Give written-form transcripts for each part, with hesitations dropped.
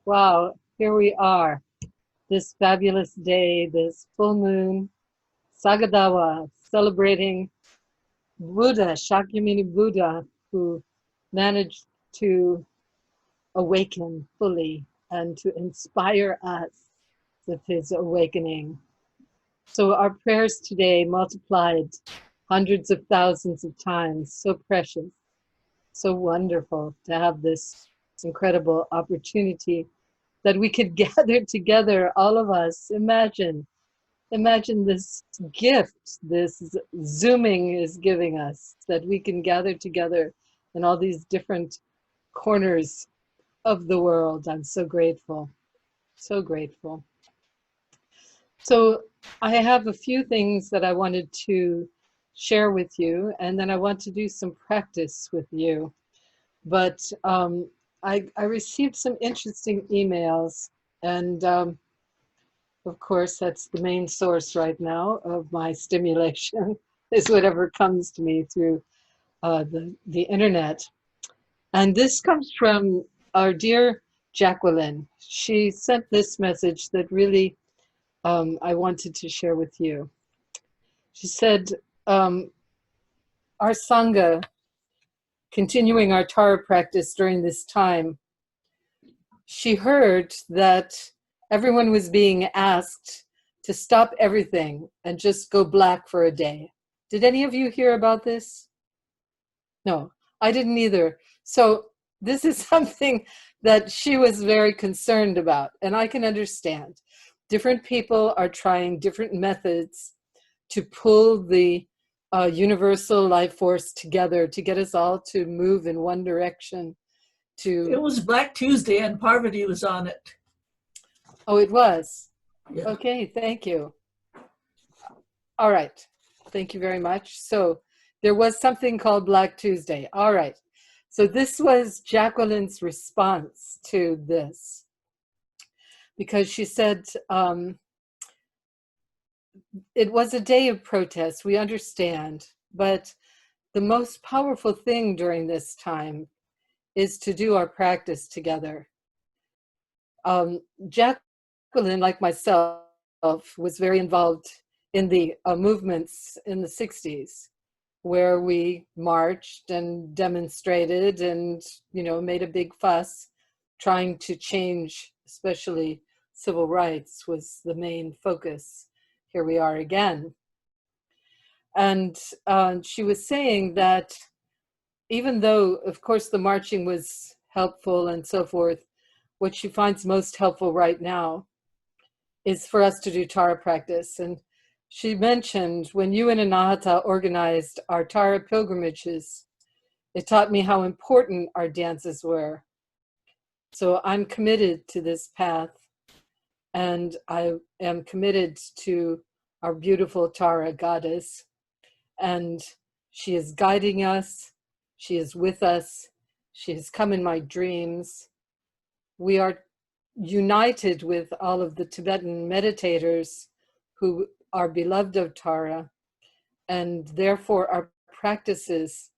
Wow, here we are. This fabulous day, this full moon, Sagadawa, celebrating Buddha, Shakyamuni Buddha, who managed to awaken fully and to inspire us with his awakening. So our prayers today multiplied hundreds of thousands of times, so precious, so wonderful to have this incredible opportunity that we could gather together, all of us. Imagine this gift, this Zooming is giving us, that we can gather together in all these different corners of the world. I'm so grateful, so grateful. So I have a few things that I wanted to share with you, and then I want to do some practice with you. But I received some interesting emails, and of course, that's the main source right now of my stimulation, is whatever comes to me through the internet. And this comes from our dear Jacqueline. She sent this message that really I wanted to share with you. She said, our Sangha, continuing our Tara practice during this time, she heard that everyone was being asked to stop everything and just go black for a day. Did any of you hear about this? No, I didn't either. So this is something that she was very concerned about, and I can understand. Different people are trying different methods to pull the universal life force together to get us all to move in one direction. It was Black Tuesday and Parvati was on it. Oh, it was? Yeah. Okay, thank you. All right, thank you very much. So there was something called Black Tuesday. All right, so this was Jacqueline's response to this, because she said it was a day of protest, we understand, but the most powerful thing during this time is to do our practice together. Jacqueline, like myself, was very involved in the movements in the 60s, where we marched and demonstrated and, made a big fuss trying to change, especially civil rights was the main focus. Here we are again. And she was saying that even though, of course, the marching was helpful and so forth, what she finds most helpful right now is for us to do Tara practice. And she mentioned when you and Anahata organized our Tara pilgrimages, it taught me how important our dances were. So I'm committed to this path, and I am committed to our beautiful Tara goddess. And she is guiding us. She is with us. She has come in my dreams. We are united with all of the Tibetan meditators who are beloved of Tara, and therefore our practices,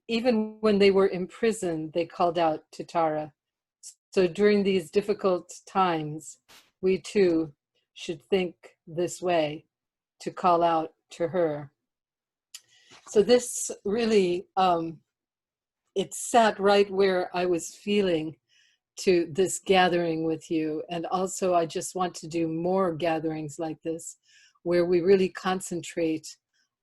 even when they were imprisoned, they called out to Tara. So during these difficult times, we too should think this way, to call out to her. So this really, it sat right where I was feeling to this gathering with you. And also I just want to do more gatherings like this, where we really concentrate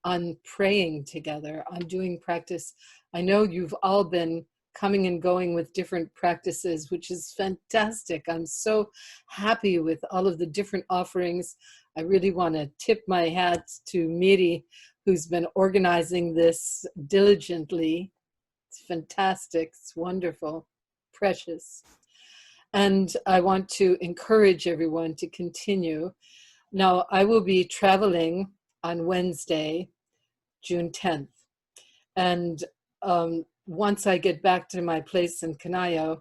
on praying together, on doing practice. I know you've all been coming and going with different practices, which is fantastic. I'm so happy with all of the different offerings. I really want to tip my hat to Miri, who's been organizing this diligently. It's fantastic, it's wonderful, precious. And I want to encourage everyone to continue. Now, I will be traveling on Wednesday, June 10th. And once I get back to my place in Canayo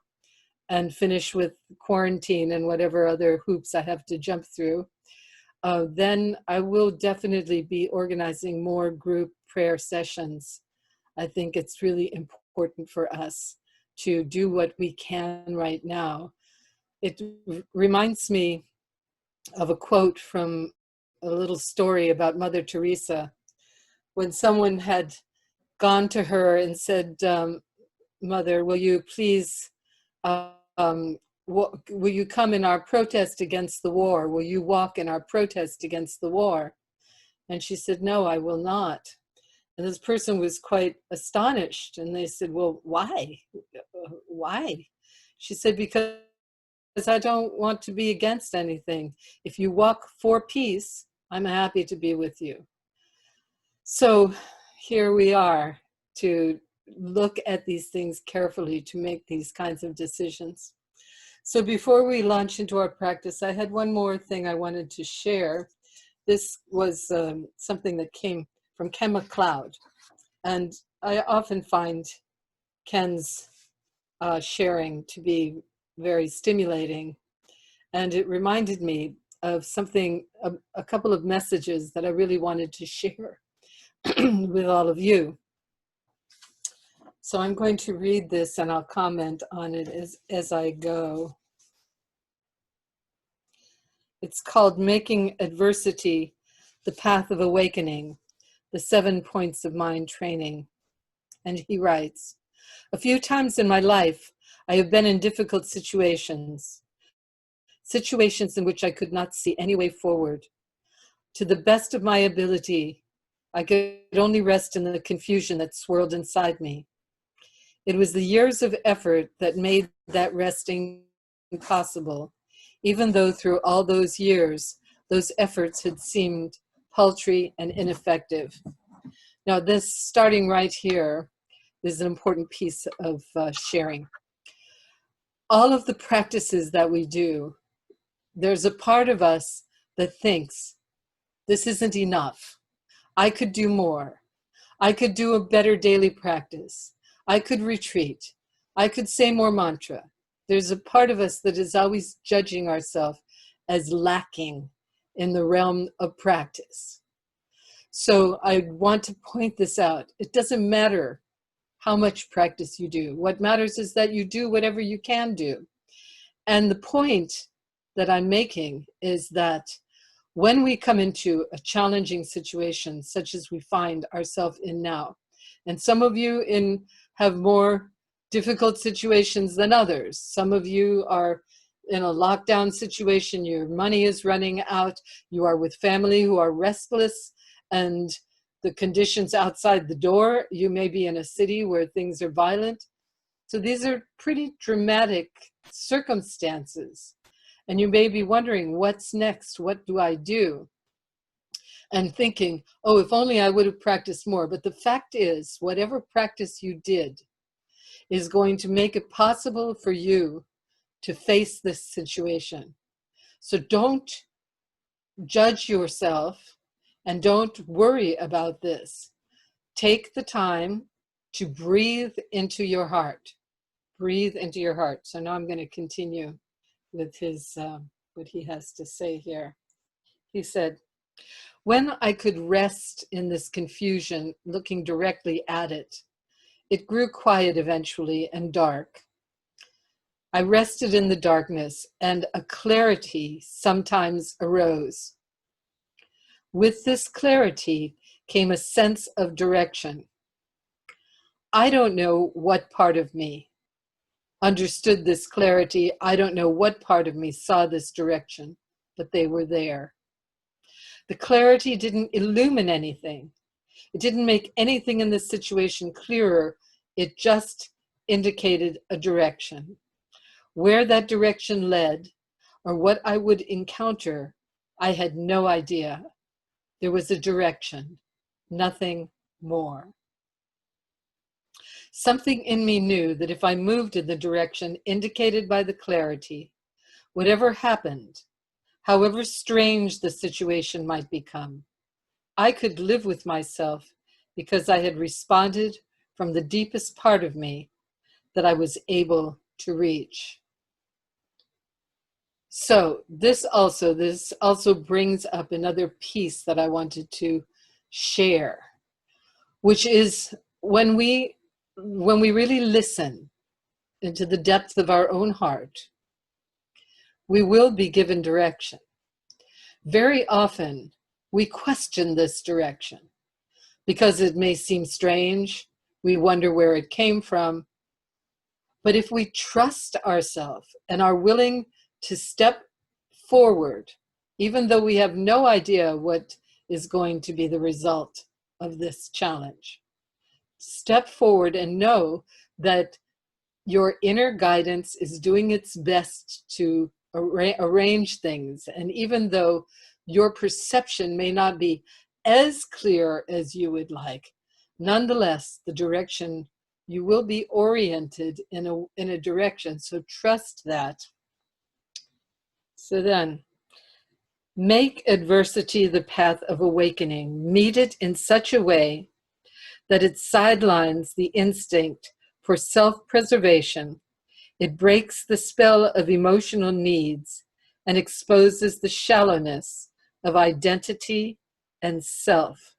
and finish with quarantine and whatever other hoops I have to jump through, then I will definitely be organizing more group prayer sessions. I think it's really important for us to do what we can right now. it reminds me of a quote from a little story about Mother Teresa, when someone had gone to her and said, Mother, will you please, will you come in our protest against the war? Will you walk in our protest against the war? And she said, no, I will not. And this person was quite astonished. And they said, well, why? Why? She said, because I don't want to be against anything. If you walk for peace, I'm happy to be with you. So here we are to look at these things carefully to make these kinds of decisions. So before we launch into our practice, I had one more thing I wanted to share. This was something that came from Ken McLeod. And I often find Ken's sharing to be very stimulating. And it reminded me of something, a couple of messages that I really wanted to share with all of you. So I'm going to read this and I'll comment on it as I go. It's called Making Adversity the Path of Awakening, the 7 Points of Mind Training. And he writes, a few times in my life, I have been in difficult situations in which I could not see any way forward. To the best of my ability, I could only rest in the confusion that swirled inside me. It was the years of effort that made that resting possible, even though through all those years, those efforts had seemed paltry and ineffective. Now, this starting right here is an important piece of sharing. All of the practices that we do, there's a part of us that thinks, this isn't enough. I could do more. I could do a better daily practice. I could retreat. I could say more mantra. There's a part of us that is always judging ourselves as lacking in the realm of practice. So I want to point this out. It doesn't matter how much practice you do. What matters is that you do whatever you can do. And the point that I'm making is that when we come into a challenging situation, such as we find ourselves in now, and some of you have more difficult situations than others. Some of you are in a lockdown situation, your money is running out, you are with family who are restless, and the conditions outside the door, you may be in a city where things are violent. So these are pretty dramatic circumstances. And you may be wondering, what's next? What do I do? And thinking, oh, if only I would have practiced more. But the fact is, whatever practice you did is going to make it possible for you to face this situation. So don't judge yourself and don't worry about this. Take the time to breathe into your heart. Breathe into your heart. So now I'm going to continue with his what he has to say here. He said, when I could rest in this confusion, looking directly at it, it grew quiet eventually and dark. I rested in the darkness and a clarity sometimes arose. With this clarity came a sense of direction. I don't know what part of me understood this clarity. I don't know what part of me saw this direction, but they were there. The clarity didn't illumine anything. It didn't make anything in this situation clearer. It just indicated a direction. Where that direction led, or what I would encounter, I had no idea. There was a direction, nothing more. Something in me knew that if I moved in the direction indicated by the clarity, whatever happened, however strange the situation might become, I could live with myself because I had responded from the deepest part of me that I was able to reach. So this also brings up another piece that I wanted to share, which is when we really listen into the depth of our own heart, we will be given direction. Very often, we question this direction because it may seem strange. We wonder where it came from. But if we trust ourselves and are willing to step forward, even though we have no idea what is going to be the result of this challenge, step forward and know that your inner guidance is doing its best to arrange things. And even though your perception may not be as clear as you would like, nonetheless, the direction, you will be oriented in a direction. So trust that. So then, make adversity the path of awakening. Meet it in such a way that it sidelines the instinct for self-preservation. It breaks the spell of emotional needs and exposes the shallowness of identity and self.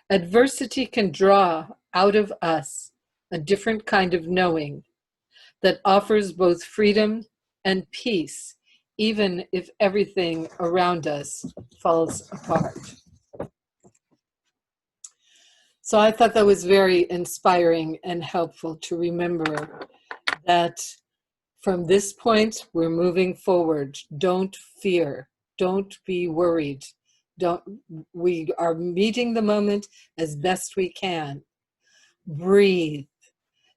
Adversity can draw out of us a different kind of knowing that offers both freedom and peace, even if everything around us falls apart. So I thought that was very inspiring and helpful to remember that from this point, we're moving forward. Don't fear. Don't be worried. We are meeting the moment as best we can. Breathe.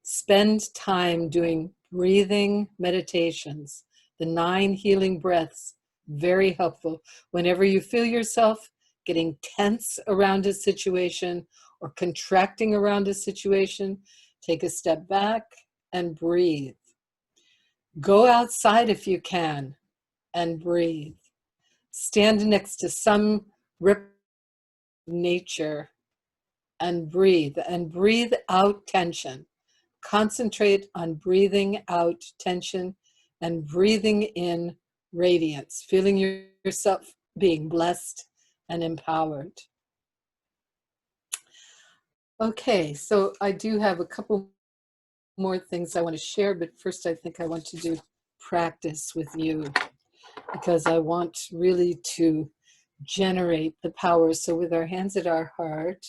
Spend time doing breathing meditations. The 9 healing breaths, very helpful. Whenever you feel yourself getting tense around a situation or contracting around a situation, take a step back and breathe. Go outside if you can and breathe. Stand next to some nature and breathe out tension. Concentrate on breathing out tension and breathing in radiance, feeling yourself being blessed and empowered. Okay, so I do have a couple more things I want to share, but first I think I want to do practice with you because I want really to generate the power. So with our hands at our heart,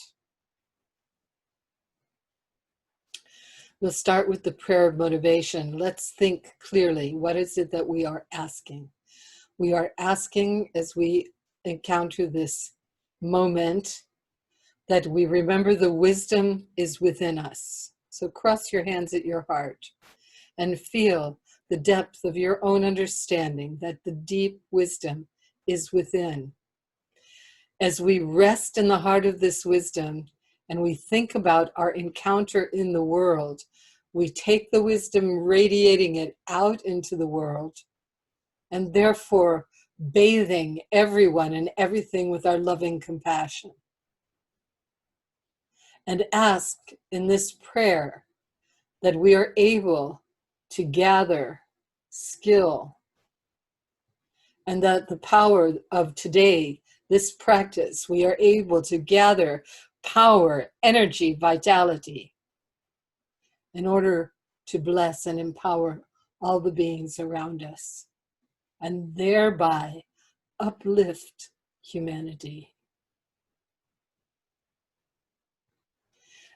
we'll start with the prayer of motivation. Let's think clearly. What is it that we are asking? We are asking, as we encounter this moment, that we remember the wisdom is within us. So cross your hands at your heart and feel the depth of your own understanding that the deep wisdom is within. As we rest in the heart of this wisdom and we think about our encounter in the world, we take the wisdom, radiating it out into the world, and therefore bathing everyone and everything with our loving compassion. And ask in this prayer that we are able to gather skill, and that the power of today, this practice, we are able to gather power, energy, vitality in order to bless and empower all the beings around us and thereby uplift humanity.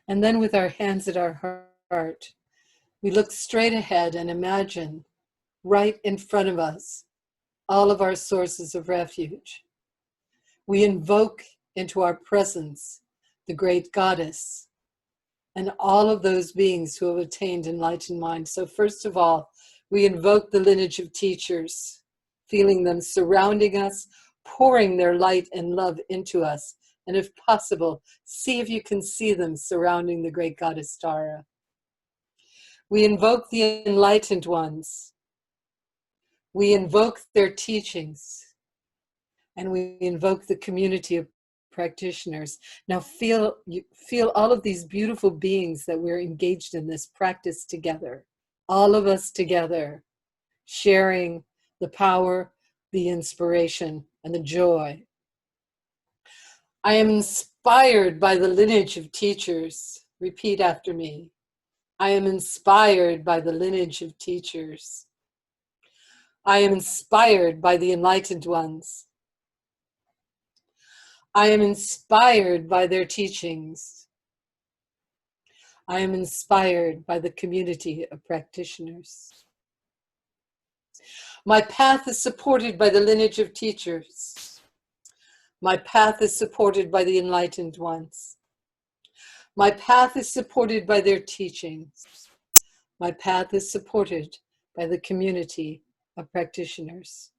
And then with our hands at our heart, we look straight ahead and imagine right in front of us all of our sources of refuge. We invoke into our presence the great goddess and all of those beings who have attained enlightened mind. So first of all, we invoke the lineage of teachers, feeling them surrounding us, pouring their light and love into us. And if possible, see if you can see them surrounding the great goddess Tara. We invoke the enlightened ones. We invoke their teachings. And we invoke the community of practitioners. Now feel all of these beautiful beings that we're engaged in this practice together. All of us together, sharing the power, the inspiration, and the joy. I am inspired by the lineage of teachers. Repeat after me. I am inspired by the lineage of teachers. I am inspired by the enlightened ones. I am inspired by their teachings. I am inspired by the community of practitioners. My path is supported by the lineage of teachers. My path is supported by the enlightened ones. My path is supported by their teachings. My path is supported by the community of practitioners.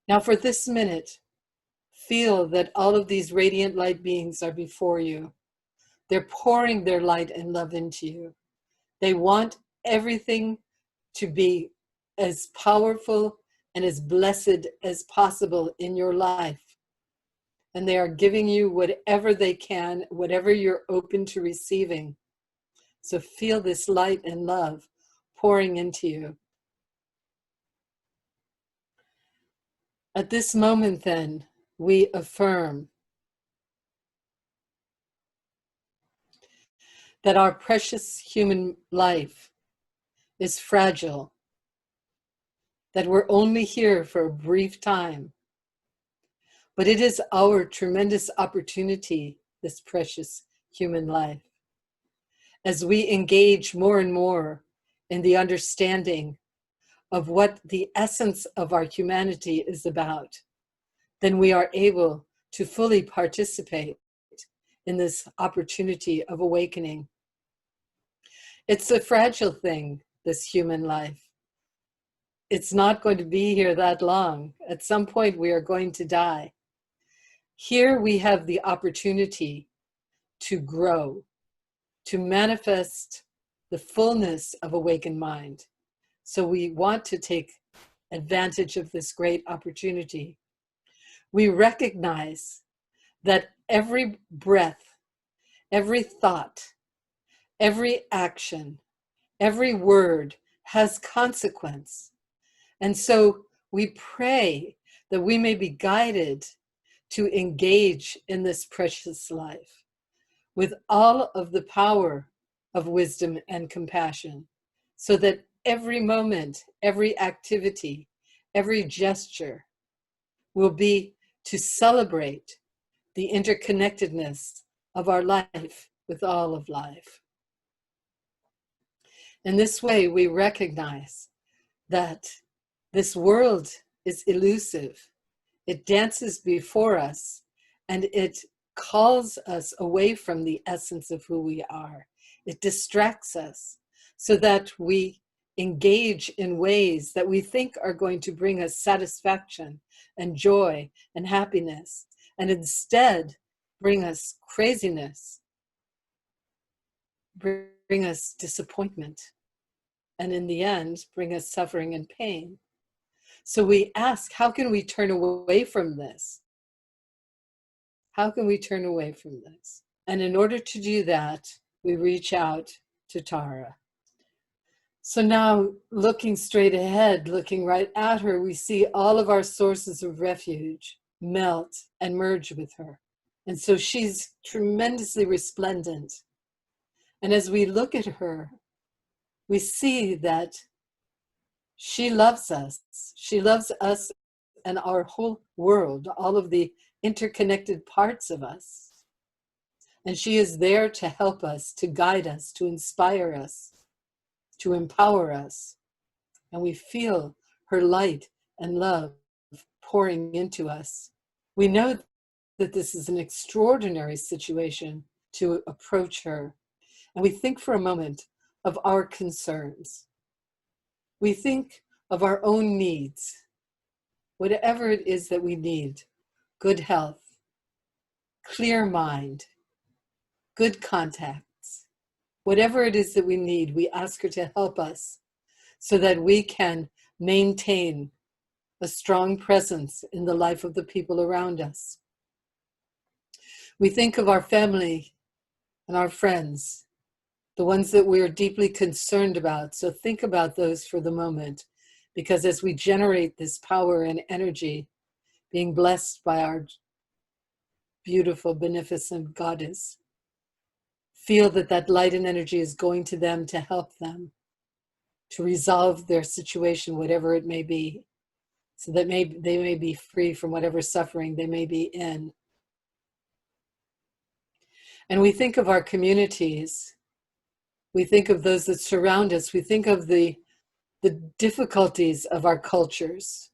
Now for this minute, feel that all of these radiant light beings are before you. They're pouring their light and love into you. They want everything to be as powerful and as blessed as possible in your life. And they are giving you whatever they can, whatever you're open to receiving. So feel this light and love pouring into you. At this moment then, we affirm that our precious human life is fragile, that we're only here for a brief time, but it is our tremendous opportunity, this precious human life. As we engage more and more in the understanding of what the essence of our humanity is about, then we are able to fully participate in this opportunity of awakening. It's a fragile thing, this human life. It's not going to be here that long. At some point, we are going to die. Here we have the opportunity to grow, to manifest the fullness of awakened mind. So we want to take advantage of this great opportunity. We recognize that every breath, every thought, every action, every word has consequence. And so we pray that we may be guided to engage in this precious life with all of the power of wisdom and compassion, so that every moment, every activity, every gesture will be to celebrate the interconnectedness of our life with all of life. In this way, we recognize that this world is elusive. It dances before us, and it calls us away from the essence of who we are. It distracts us so that we engage in ways that we think are going to bring us satisfaction and joy and happiness, and instead bring us craziness, bring us disappointment, and in the end, bring us suffering and pain. So we ask, how can we turn away from this? How can we turn away from this? And in order to do that, we reach out to Tara. So now, looking straight ahead, looking right at her, we see all of our sources of refuge melt and merge with her. And so she's tremendously resplendent. And as we look at her, we see that she loves us. She loves us and our whole world, all of the interconnected parts of us. And she is there to help us, to guide us, to inspire us, to empower us. And we feel her light and love pouring into us. We know that this is an extraordinary situation to approach her. And we think for a moment of our concerns. We think of our own needs, whatever it is that we need: good health, clear mind, good contacts. Whatever it is that we need, we ask her to help us so that we can maintain a strong presence in the life of the people around us. We think of our family and our friends, the ones that we're deeply concerned about. So think about those for the moment, because as we generate this power and energy, being blessed by our beautiful, beneficent goddess, feel that that light and energy is going to them to help them, to resolve their situation, whatever it may be, so that they may be free from whatever suffering they may be in. And we think of our communities. We think of those that surround us. We think of the difficulties of our cultures.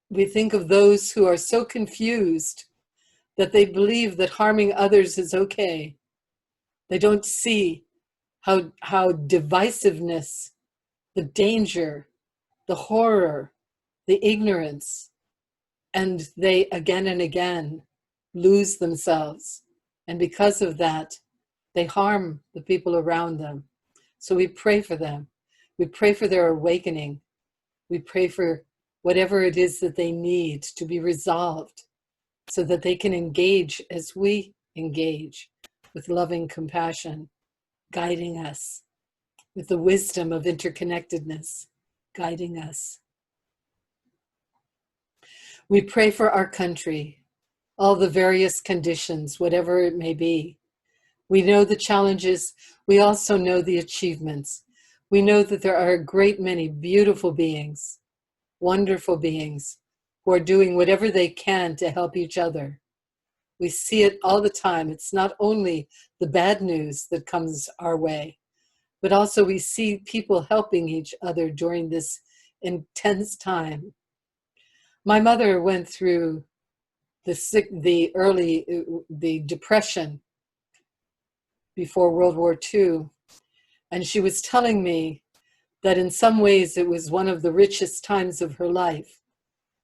We think of those who are so confused that they believe that harming others is okay. They don't see how divisiveness, the danger, the horror, the ignorance, and they again and again lose themselves. And because of that, they harm the people around them. So we pray for them. We pray for their awakening. We pray for whatever it is that they need to be resolved so that they can engage as we engage with loving compassion, guiding us, with the wisdom of interconnectedness, guiding us. We pray for our country, all the various conditions, whatever it may be. We know the challenges. We also know the achievements. We know that there are a great many beautiful beings, wonderful beings, who are doing whatever they can to help each other. We see it all the time. It's not only the bad news that comes our way, but also we see people helping each other during this intense time. My mother went through the depression before World War II, and she was telling me that in some ways it was one of the richest times of her life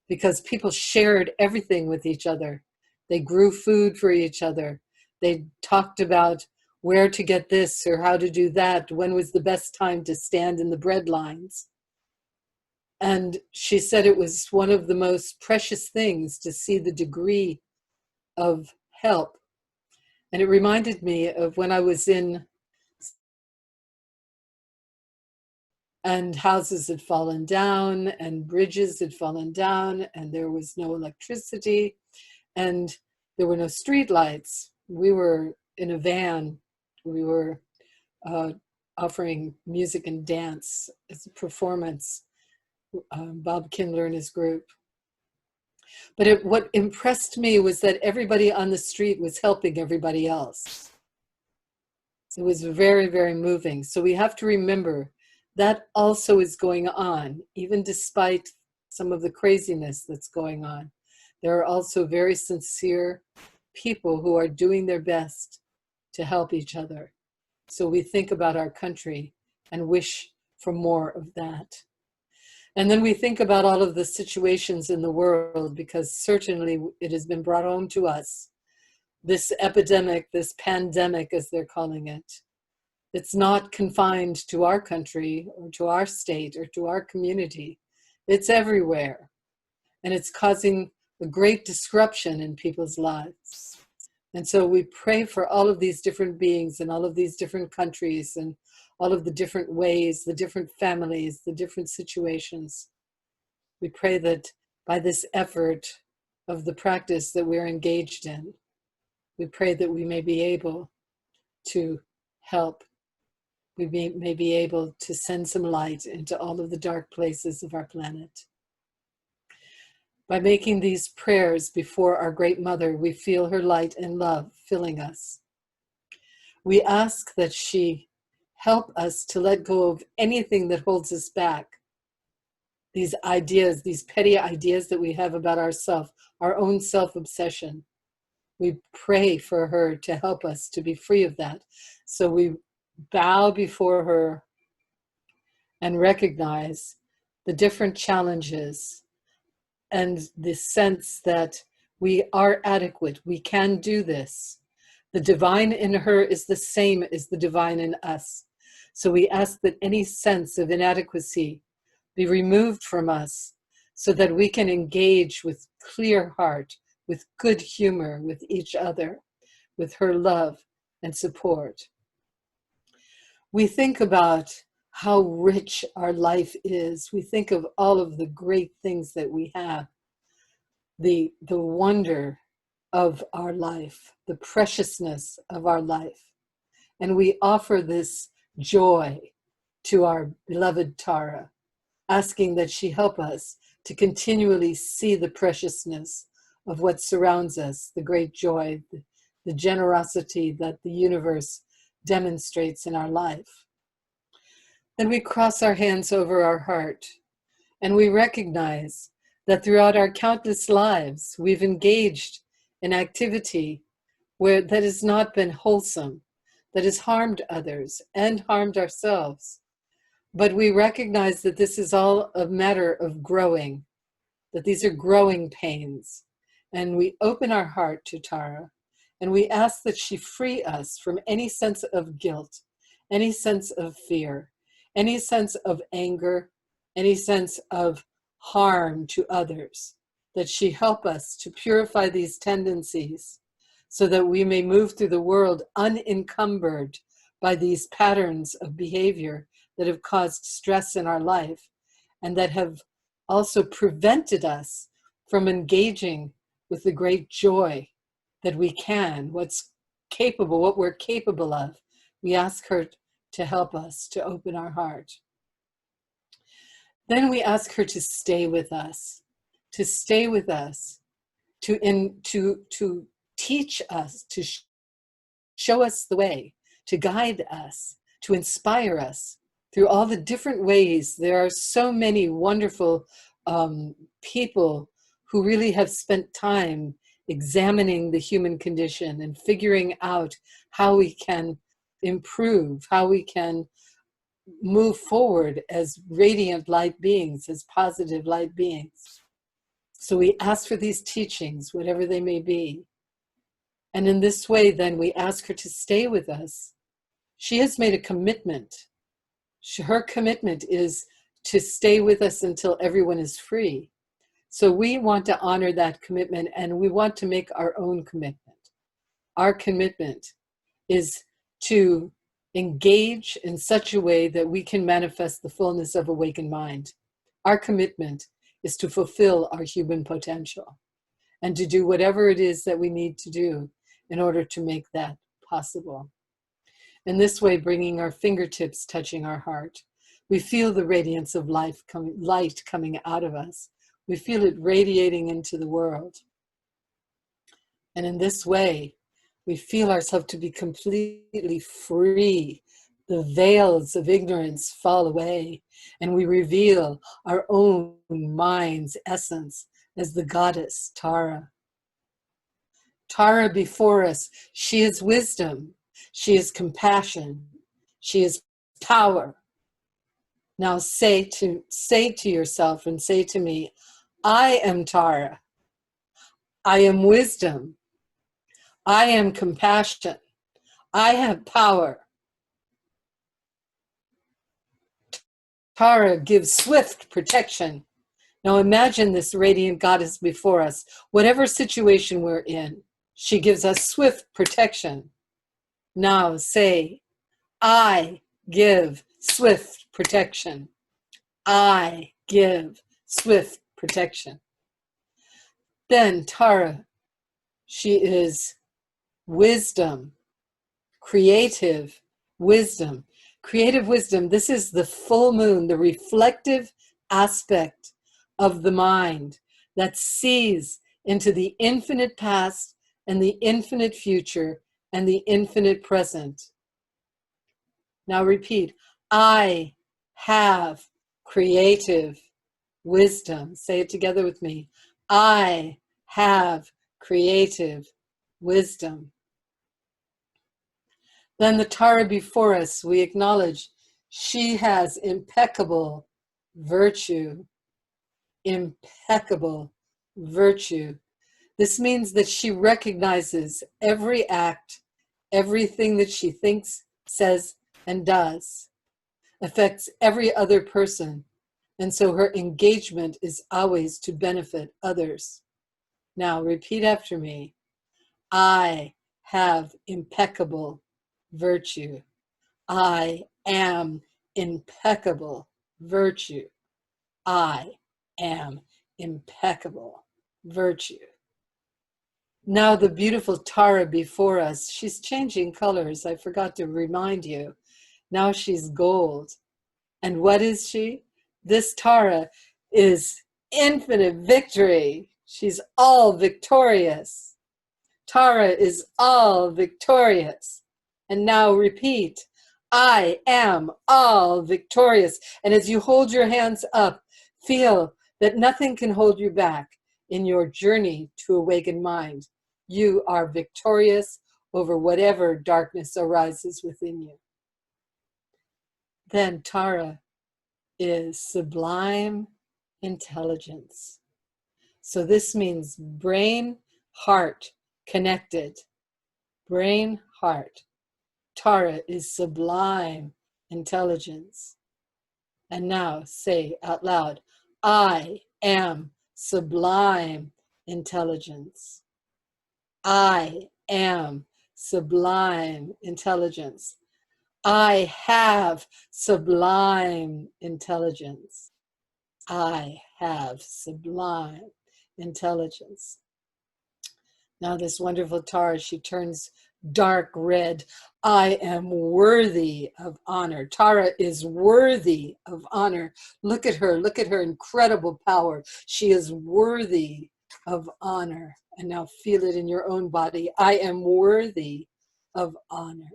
because people shared everything with each other. They grew food for each other. They talked about where to get this or how to do that, when was the best time to stand in the bread lines. And she said it was one of the most precious things to see the degree of help. And it reminded me of when I was in, and houses had fallen down and bridges had fallen down and there was no electricity and there were no street lights. We were in a van. We were offering music and dance as a performance, Bob Kindler and his group. But what impressed me was that everybody on the street was helping everybody else. It was very, very moving. So we have to remember that also is going on, even despite some of the craziness that's going on. There are also very sincere people who are doing their best to help each other. So we think about our country and wish for more of that. And then we think about all of the situations in the world, because certainly it has been brought home to us. This epidemic, this pandemic, as they're calling it, it's not confined to our country or to our state or to our community. It's everywhere. And it's causing a great disruption in people's lives. And so we pray for all of these different beings and all of these different countries and all of the different ways, the different families, the different situations. We pray that by this effort of the practice that we're engaged in, we pray that we may be able to help. We may be able to send some light into all of the dark places of our planet. By making these prayers before our Great Mother, we feel her light and love filling us. We ask that she help us to let go of anything that holds us back. These ideas, these petty ideas that we have about ourselves, our own self-obsession. We pray for her to help us to be free of that. So we bow before her and recognize the different challenges and the sense that we are adequate. We can do this. The divine in her is the same as the divine in us. So we ask that any sense of inadequacy be removed from us so that we can engage with clear heart, with good humor with each other, with her love and support. We think about how rich our life is. We think of all of the great things that we have, the wonder of our life, the preciousness of our life. And we offer this joy to our beloved Tara, asking that she help us to continually see the preciousness of what surrounds us, the great joy, the generosity that the universe demonstrates in our life. Then we cross our hands over our heart, and we recognize that throughout our countless lives, we've engaged in activity that has not been wholesome, that has harmed others and harmed ourselves. But we recognize that this is all a matter of growing, that these are growing pains. And we open our heart to Tara, and we ask that she free us from any sense of guilt, any sense of fear, any sense of anger, any sense of harm to others, that she help us to purify these tendencies so that we may move through the world unencumbered by these patterns of behavior that have caused stress in our life and that have also prevented us from engaging with the great joy that we can, what we're capable of. We ask her to help us to open our heart. Then we ask her to stay with us, to teach us, to show us the way, to guide us, to inspire us through all the different ways. There are so many wonderful people who really have spent time examining the human condition and figuring out how we can improve, how we can move forward as radiant light beings, as positive light beings. So we ask for these teachings, whatever they may be. And in this way, then, we ask her to stay with us. She has made a commitment. Her commitment is to stay with us until everyone is free. So we want to honor that commitment, and we want to make our own commitment. Our commitment is to engage in such a way that we can manifest the fullness of awakened mind. Our commitment is to fulfill our human potential and to do whatever it is that we need to do in order to make that possible. In this way, bringing our fingertips touching our heart, we feel the radiance of light coming out of us. We feel it radiating into the world. And in this way, we feel ourselves to be completely free. The veils of ignorance fall away, and we reveal our own mind's essence as the goddess Tara. Tara before us, she is wisdom, she is compassion, she is power. Now say to yourself and say to me, I am Tara. I am wisdom. I am compassion. I have power. Tara gives swift protection. Now imagine this radiant goddess before us. Whatever situation we're in, she gives us swift protection. Now say, I give swift protection. I give swift protection. Then Tara, she is wisdom, creative wisdom. Creative wisdom, this is the full moon, the reflective aspect of the mind that sees into the infinite past and the infinite future and the infinite present. Now repeat, I have creative wisdom. Say it together with me. I have creative wisdom. Then the Tara before us, we acknowledge she has impeccable virtue. Impeccable virtue. This means that she recognizes every act, everything that she thinks, says, and does, affects every other person. And so her engagement is always to benefit others. Now repeat after me. I have impeccable virtue. I am impeccable virtue. I am impeccable virtue. Now the beautiful Tara before us, she's changing colors. I forgot to remind you. Now she's gold. And what is she? This Tara is infinite victory. She's all victorious. Tara is all victorious. And now repeat, I am all victorious. And as you hold your hands up, feel that nothing can hold you back in your journey to awaken mind. You are victorious over whatever darkness arises within you. Then Tara is sublime intelligence. So this means brain, heart connected. Brain, heart. Tara is sublime intelligence. And now say out loud, I am sublime intelligence. I am sublime intelligence. I have sublime intelligence. I have sublime intelligence. Now this wonderful Tara, she turns dark red. I am worthy of honor. Tara is worthy of honor. Look at her incredible power. She is worthy of honor. And now feel it in your own body. I am worthy of honor.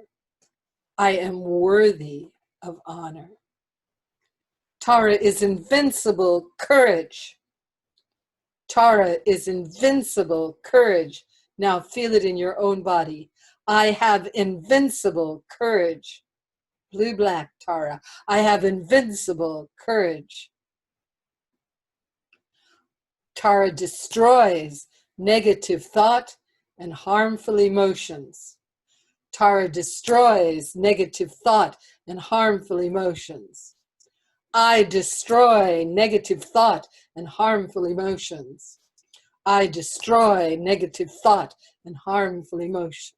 I am worthy of honor. Tara is invincible courage. Tara is invincible courage. Now feel it in your own body. I have invincible courage. Blue, black, Tara. I have invincible courage. Tara destroys negative thought and harmful emotions. Tara destroys negative thought and harmful emotions. I destroy negative thought and harmful emotions. I destroy negative thought and harmful emotions.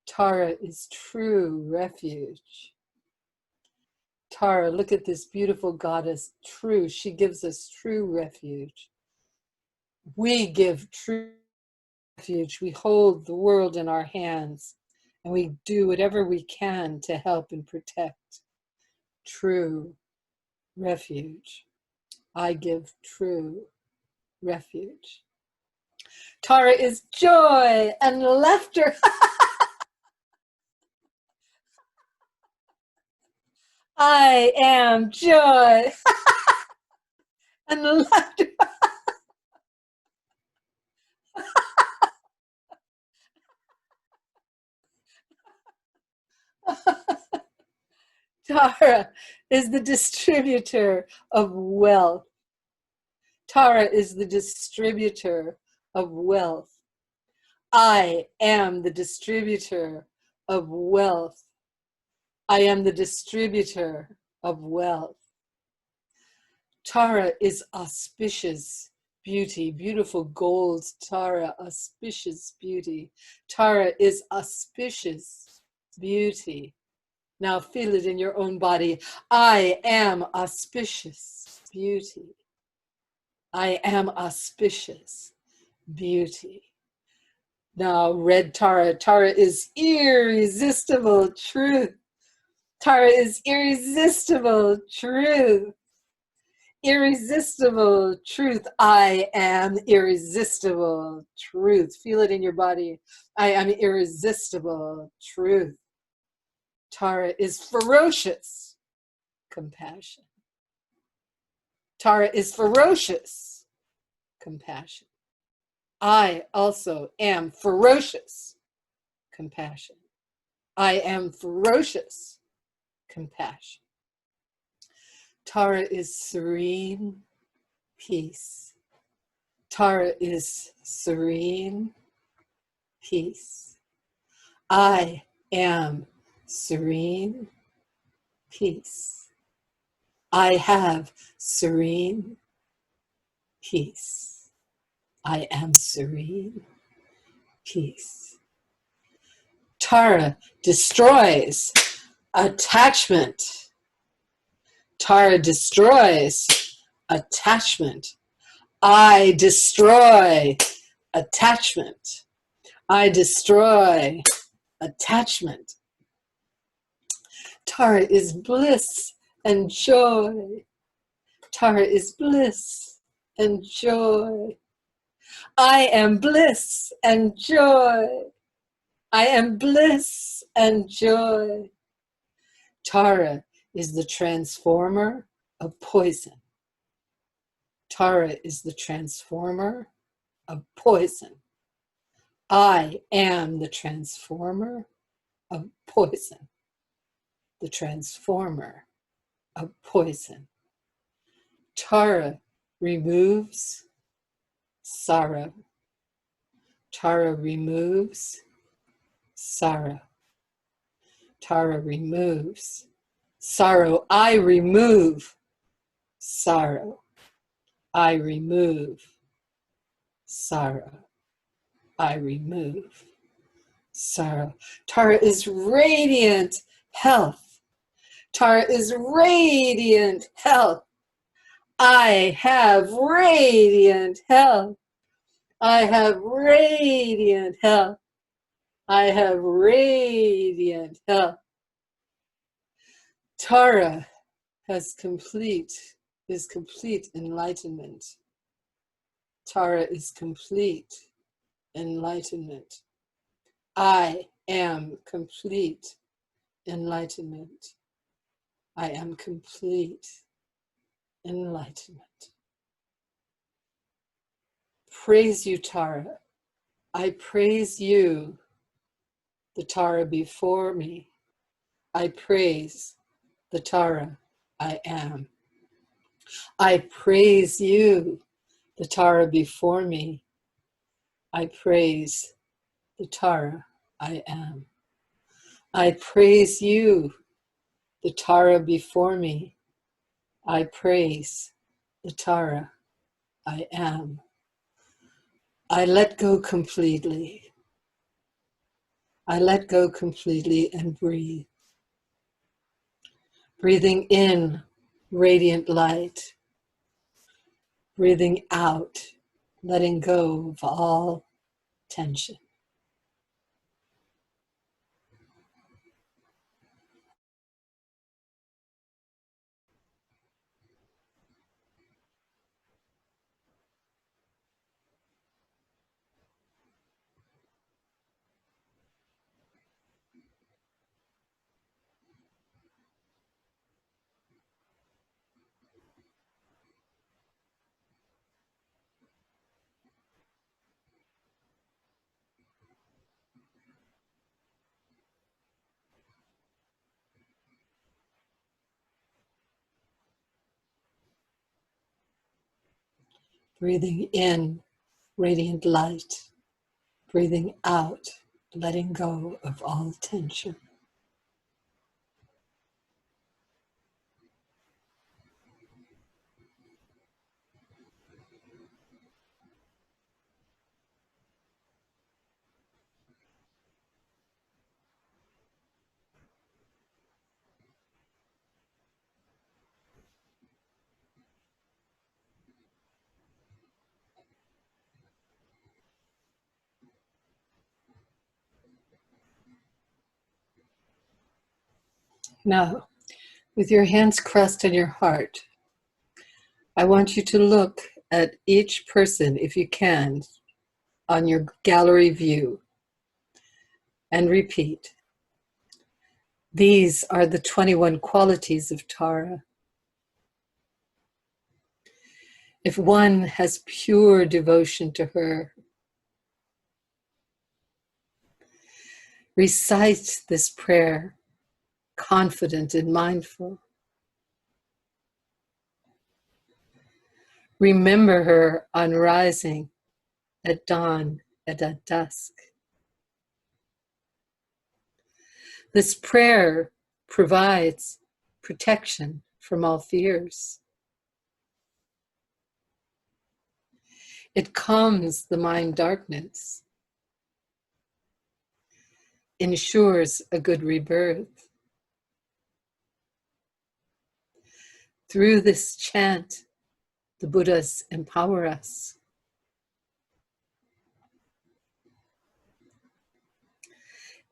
Tara is true refuge. Tara, look at this beautiful goddess, true. She gives us true refuge. We give true refuge. We hold the world in our hands, and we do whatever we can to help and protect. True refuge. I give true refuge. Tara is joy and laughter. I am joy and laughter. Tara is the distributor of wealth. Tara is the distributor of wealth. I am the distributor of wealth. I am the distributor of wealth. Tara is auspicious beauty, beautiful gold. Tara, auspicious beauty. Tara is auspicious beauty. Now feel it in your own body. I am auspicious beauty. I am auspicious beauty. Now red Tara. Tara is irresistible truth. Tara is irresistible truth. Irresistible truth. I am irresistible truth. Feel it in your body. I am irresistible truth. Tara is ferocious compassion. Tara is ferocious compassion. I also am ferocious compassion. I am ferocious compassion. Tara is serene peace. Tara is serene peace. I am serene peace. I have serene peace. I am serene peace. Tara destroys attachment. Tara destroys attachment. I destroy attachment. I destroy attachment. Tara is bliss and joy. Tara is bliss and joy. I am bliss and joy. I am bliss and joy. Tara is the transformer of poison. Tara is the transformer of poison. I am the transformer of poison. The transformer of poison. Tara removes sorrow. Tara removes sorrow. Tara removes sorrow. I remove sorrow. I remove sorrow. I remove sorrow. Tara is radiant health. Tara is radiant health. I have radiant health. I have radiant health. I have radiant health. Tara is complete enlightenment. Tara is complete enlightenment. I am complete enlightenment. I am complete enlightenment. Praise you, Tara. I praise you, the Tara before me. I praise the Tara I am. I praise you, the Tara before me. I praise the Tara I am. I praise you, the Tara before me. I praise the Tara I am. I let go completely. I let go completely and breathe. Breathing in radiant light. Breathing out, letting go of all tension. Breathing in radiant light. Breathing out, letting go of all tension. Now, with your hands crossed on your heart, I want you to look at each person, if you can, on your gallery view and repeat. These are the 21 qualities of Tara. If one has pure devotion to her, recite this prayer, confident and mindful. Remember her on rising, at dawn, and at dusk. This prayer provides protection from all fears. It calms the mind darkness, ensures a good rebirth. Through this chant, the Buddhas empower us.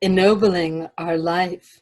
Ennobling our life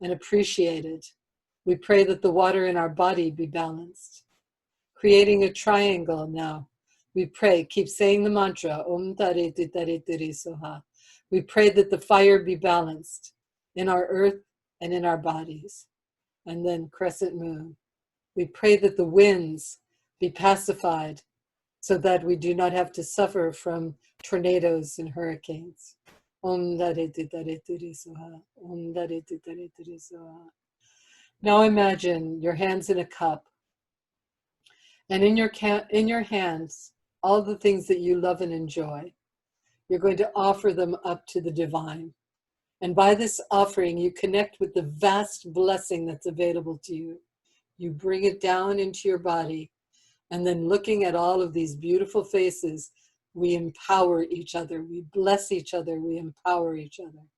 and appreciated. We pray that the water in our body be balanced. Creating a triangle now. We pray, keep saying the mantra, Om Tare Tare Tare Soha. We pray that the fire be balanced in our earth and in our bodies. And then crescent moon. We pray that the winds be pacified so that we do not have to suffer from tornadoes and hurricanes. Om Tare Tare Tare Soha. Om Tare Tare Tare Soha. Now imagine your hands in a cup, and in your hands, all the things that you love and enjoy. You're going to offer them up to the divine. And by this offering, you connect with the vast blessing that's available to you. You bring it down into your body, and then looking at all of these beautiful faces, we empower each other, we bless each other, we empower each other.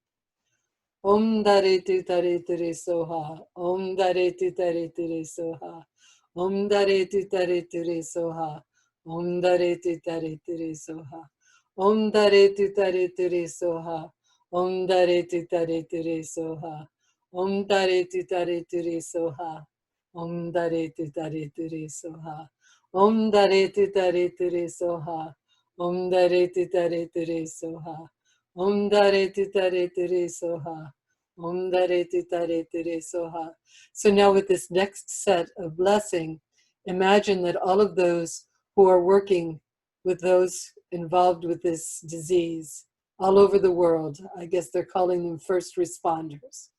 Om Dare Tu Tare Tere Soha. Om Dare Tu Tare Tere Soha. Om Dare Tu Tare Tere Soha. Om Dare Tu Tare Tere Soha. Om Dare Tu Tare Tere Soha. Om Dare Tu Tare Tere Soha. Om Dare Tu Tare Tere Soha. Om Dare Tu Tare Tere Soha. Om Dare Tu Tare Tere Soha. Om Dare Tu Tare Tere Soha. Om Dare Tu Tare Tere Soha. Om Dare Tu Tare Tere Soha. So now with this next set of blessing, imagine that all of those who are working with those involved with this disease all over the world, I guess they're calling them first responders.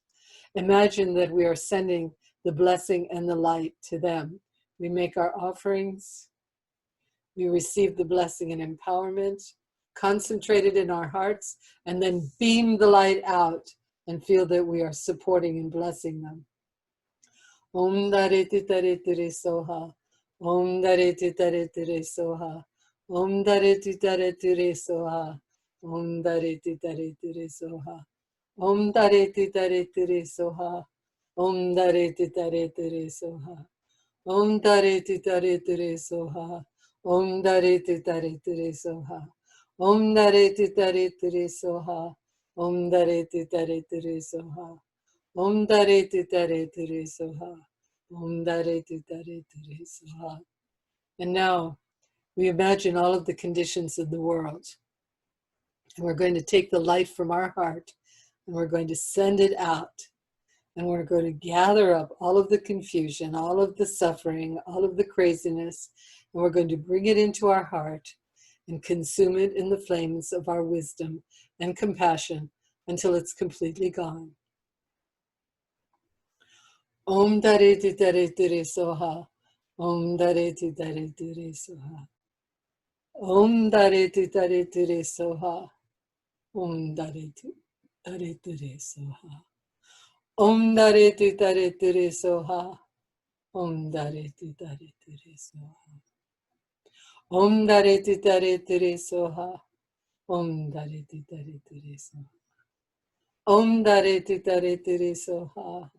Imagine that we are sending the blessing and the light to them. We make our offerings. We receive the blessing and empowerment, concentrate it in our hearts, and then beam the light out and feel that we are supporting and blessing them. Om Dare Tu Tare Tere Soha. Om Dare Tu Tare Tere Soha. Om Dare Tu Tare Tere Soha. Om Dare Tu Tare Tere Soha. Om Dare Tu Tare Tere Soha. Om Dare Tu Tare Tere Soha. Om Dare Tu Tare Tere Soha. Om Dare Tu Tare Tere Soha. Om Dare Tu Tare Tere Soha. Om Dare Tu Tare Tere Soha. Om Dare Tu Tare Tere Soha. Om Dare Tu Tare Tere Soha. And now we imagine all of the conditions of the world. And we're going to take the light from our heart and we're going to send it out. And we're going to gather up all of the confusion, all of the suffering, all of the craziness, and we're going to bring it into our heart and consume it in the flames of our wisdom and compassion until it's completely gone. Om Dare Tu Tare Tere Soha. Om Dare Tu Tare Tere Soha. Om Dare Tu Tare Tere Soha. Om Dare Tu Tare Tere Soha. Om Dare Tu Tare Tere Soha. Om Dare Tu Tare Tere Soha. Om Dare Tu Tare Tere Soha. Om Dare Tu Tare Tere Soha. Om Dare Tu Tare Tere Soha.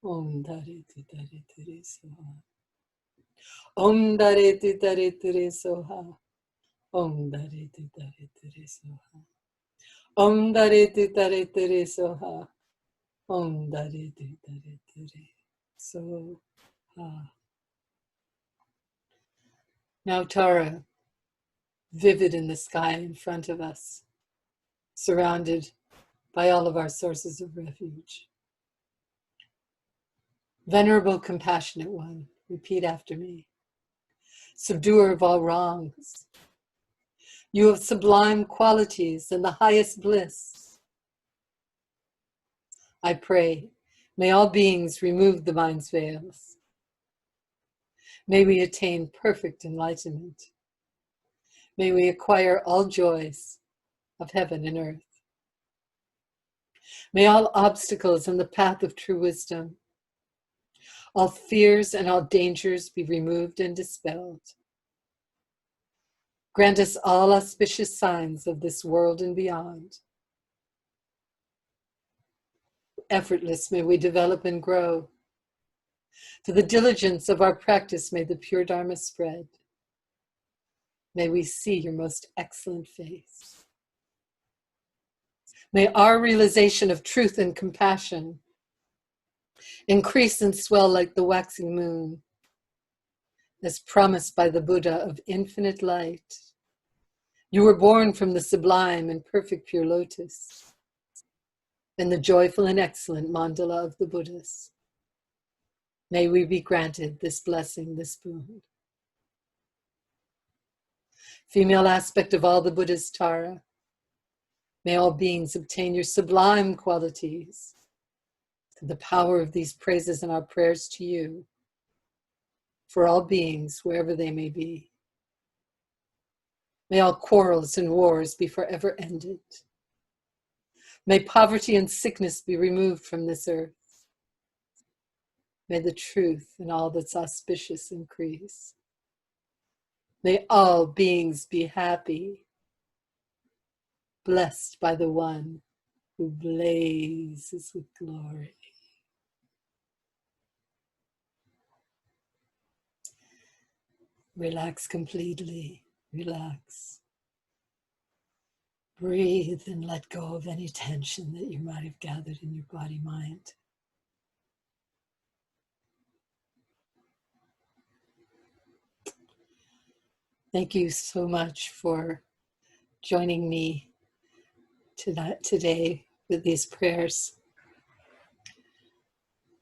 Om Dare Tu Tare Tere Soha. Om Dare Tu Tare Tere Soha. Om Dare Tu Tare Tere Soha. Om Dare Tu Tare Tere Soha. Om Dare Tu Tare Tere Soha. Now Tara, vivid in the sky in front of us, surrounded by all of our sources of refuge. Venerable, compassionate one, repeat after me. Subduer of all wrongs, you have sublime qualities and the highest bliss. I pray, may all beings remove the mind's veils. May we attain perfect enlightenment. May we acquire all joys of heaven and earth. May all obstacles in the path of true wisdom, all fears and all dangers be removed and dispelled. Grant us all auspicious signs of this world and beyond. Effortless may we develop and grow. To the diligence of our practice may the pure Dharma spread. May we see your most excellent face. May our realization of truth and compassion Increase and swell like the waxing moon, as promised by the Buddha of infinite light. You were born from the sublime and perfect pure lotus, in the joyful and excellent mandala of the Buddhas. May we be granted this blessing, this boon. Female aspect of all the Buddha's Tara, may all beings obtain your sublime qualities. Through the power of these praises and our prayers to you, for all beings, wherever they may be. May all quarrels and wars be forever ended. May poverty and sickness be removed from this earth. May the truth and all that's auspicious increase. May all beings be happy, blessed by the one who blazes with glory. Relax completely, relax. Breathe and let go of any tension that you might have gathered in your body-mind. Thank you so much for joining me today with these prayers.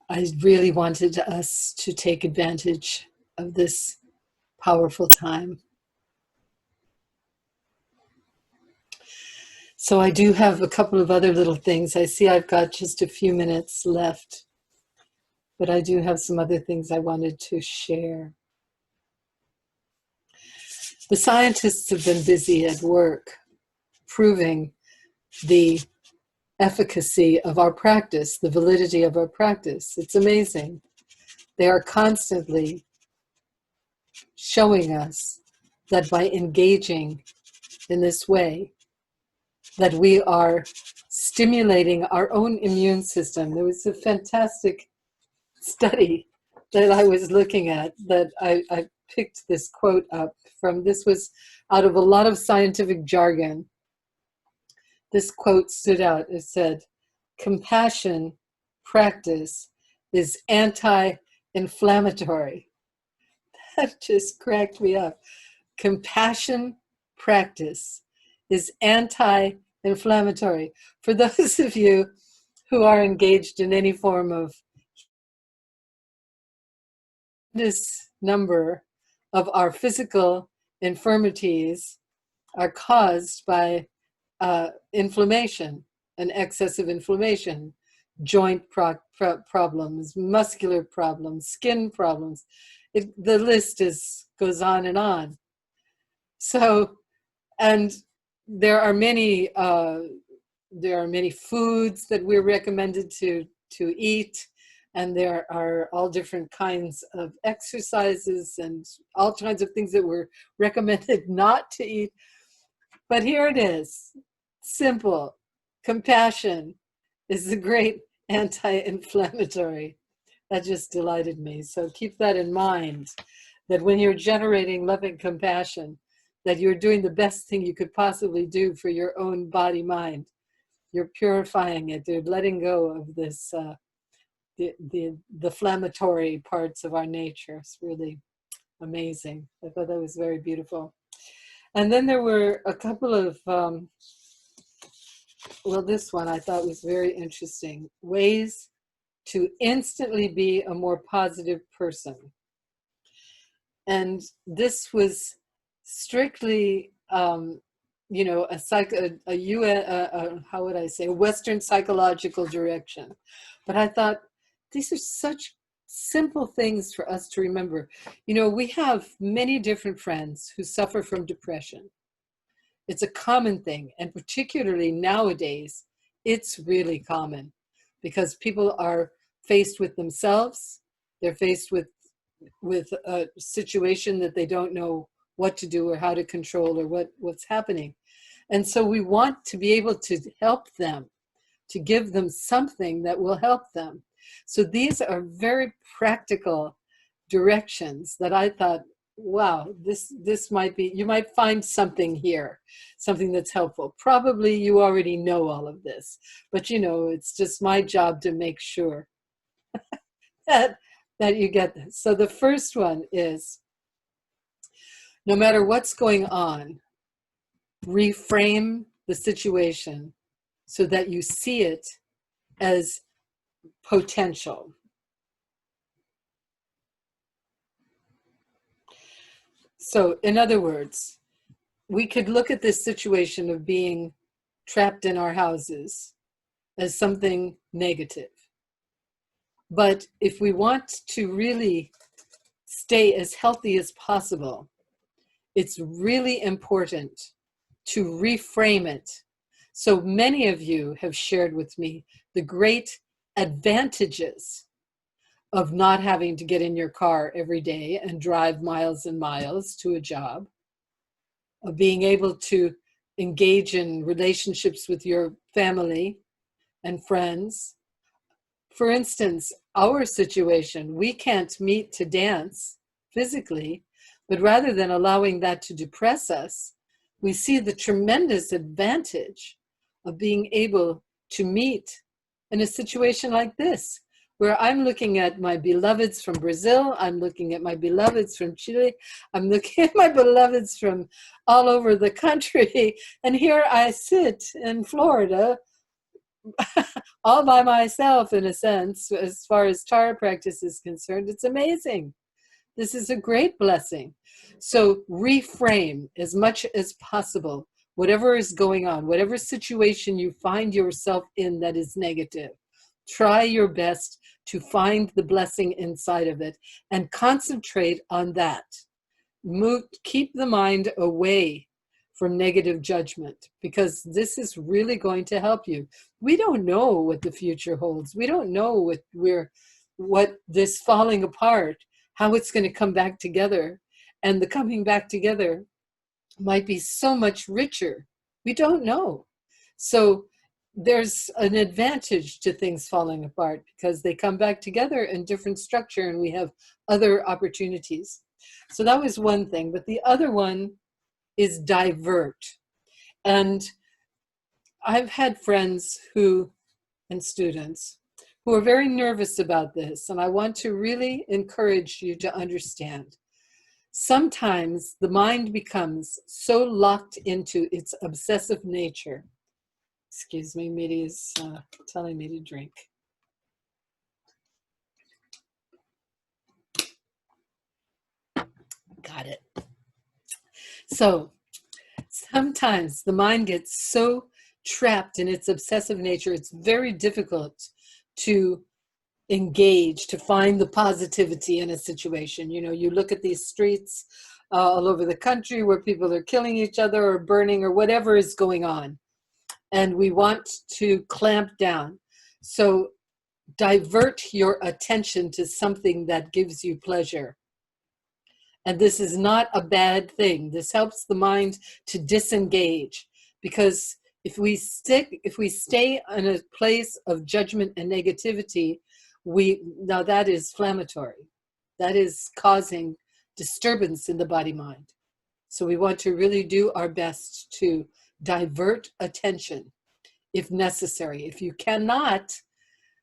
I really wanted us to take advantage of this powerful time. So I do have a couple of other little things. I see I've got just a few minutes left, but I do have some other things I wanted to share. The scientists have been busy at work proving the efficacy of our practice, the validity of our practice. It's amazing. They are constantly showing us that by engaging in this way, that we are stimulating our own immune system. There was a fantastic study that I was looking at that I picked this quote up from. This was out of a lot of scientific jargon. This quote stood out. It said, "Compassion practice is anti-inflammatory." That just cracked me up. Compassion practice is anti-inflammatory. For those of you who are engaged in any form of this number of our physical infirmities are caused by inflammation, an excess of inflammation, joint problems, muscular problems, skin problems. The list goes on and on. So, and there are many foods that we're recommended to eat, and there are all different kinds of exercises and all kinds of things that we're recommended not to eat. But here it is, simple. Compassion is the great anti-inflammatory. That just delighted me. So keep that in mind, that when you're generating loving compassion, that you're doing the best thing you could possibly do for your own body, mind. You're purifying it. You're letting go of this, the inflammatory parts of our nature. It's really amazing. I thought that was very beautiful. And then there were a couple of, well, this one I thought was very interesting. Ways to instantly be a more positive person. And this was strictly, you know, how would I say, a Western psychological direction. But I thought these are such simple things for us to remember. You know, we have many different friends who suffer from depression. It's a common thing, and particularly nowadays, it's really common because people are faced with themselves. They're faced with a situation that they don't know what to do or how to control or what's happening. And so we want to be able to help them, to give them something that will help them. So these are very practical directions that I thought, wow, this might be, you might find something here, something that's helpful. Probably you already know all of this, but you know, it's just my job to make sure. that, that you get this. So the first one is, no matter what's going on, reframe the situation so that you see it as potential. So in other words, we could look at this situation of being trapped in our houses as something negative. But if we want to really stay as healthy as possible, it's really important to reframe it. So many of you have shared with me the great advantages of not having to get in your car every day and drive miles and miles to a job, of being able to engage in relationships with your family and friends. For instance, our situation, we can't meet to dance physically, but rather than allowing that to depress us, we see the tremendous advantage of being able to meet in a situation like this, where I'm looking at my beloveds from Brazil, I'm looking at my beloveds from Chile, I'm looking at my beloveds from all over the country, and here I sit in Florida all by myself, in a sense, as far as Tara practice is concerned. It's amazing. This is a great blessing. So reframe as much as possible whatever is going on, whatever situation you find yourself in that is negative. Try your best to find the blessing inside of it and concentrate on that. Keep the mind away from negative judgment, because this is really going to help you. We don't know what the future holds. We don't know what this falling apart, how it's going to come back together. And the coming back together might be so much richer. We don't know. So there's an advantage to things falling apart because they come back together in different structure and we have other opportunities. So that was one thing. But the other one is divert. And I've had friends and students who are very nervous about this. And I want to really encourage you to understand. Sometimes the mind becomes so locked into its obsessive nature. Excuse me, Midi is telling me to drink. Got it. So sometimes the mind gets so trapped in its obsessive nature, it's very difficult to engage, to find the positivity in a situation. You know, you look at these streets all over the country where people are killing each other or burning or whatever is going on, and we want to clamp down. So divert your attention to something that gives you pleasure. And this is not a bad thing. This helps the mind to disengage, because if we stay in a place of judgment and negativity, now that is inflammatory. That is causing disturbance in the body-mind. So we want to really do our best to divert attention if necessary. If you cannot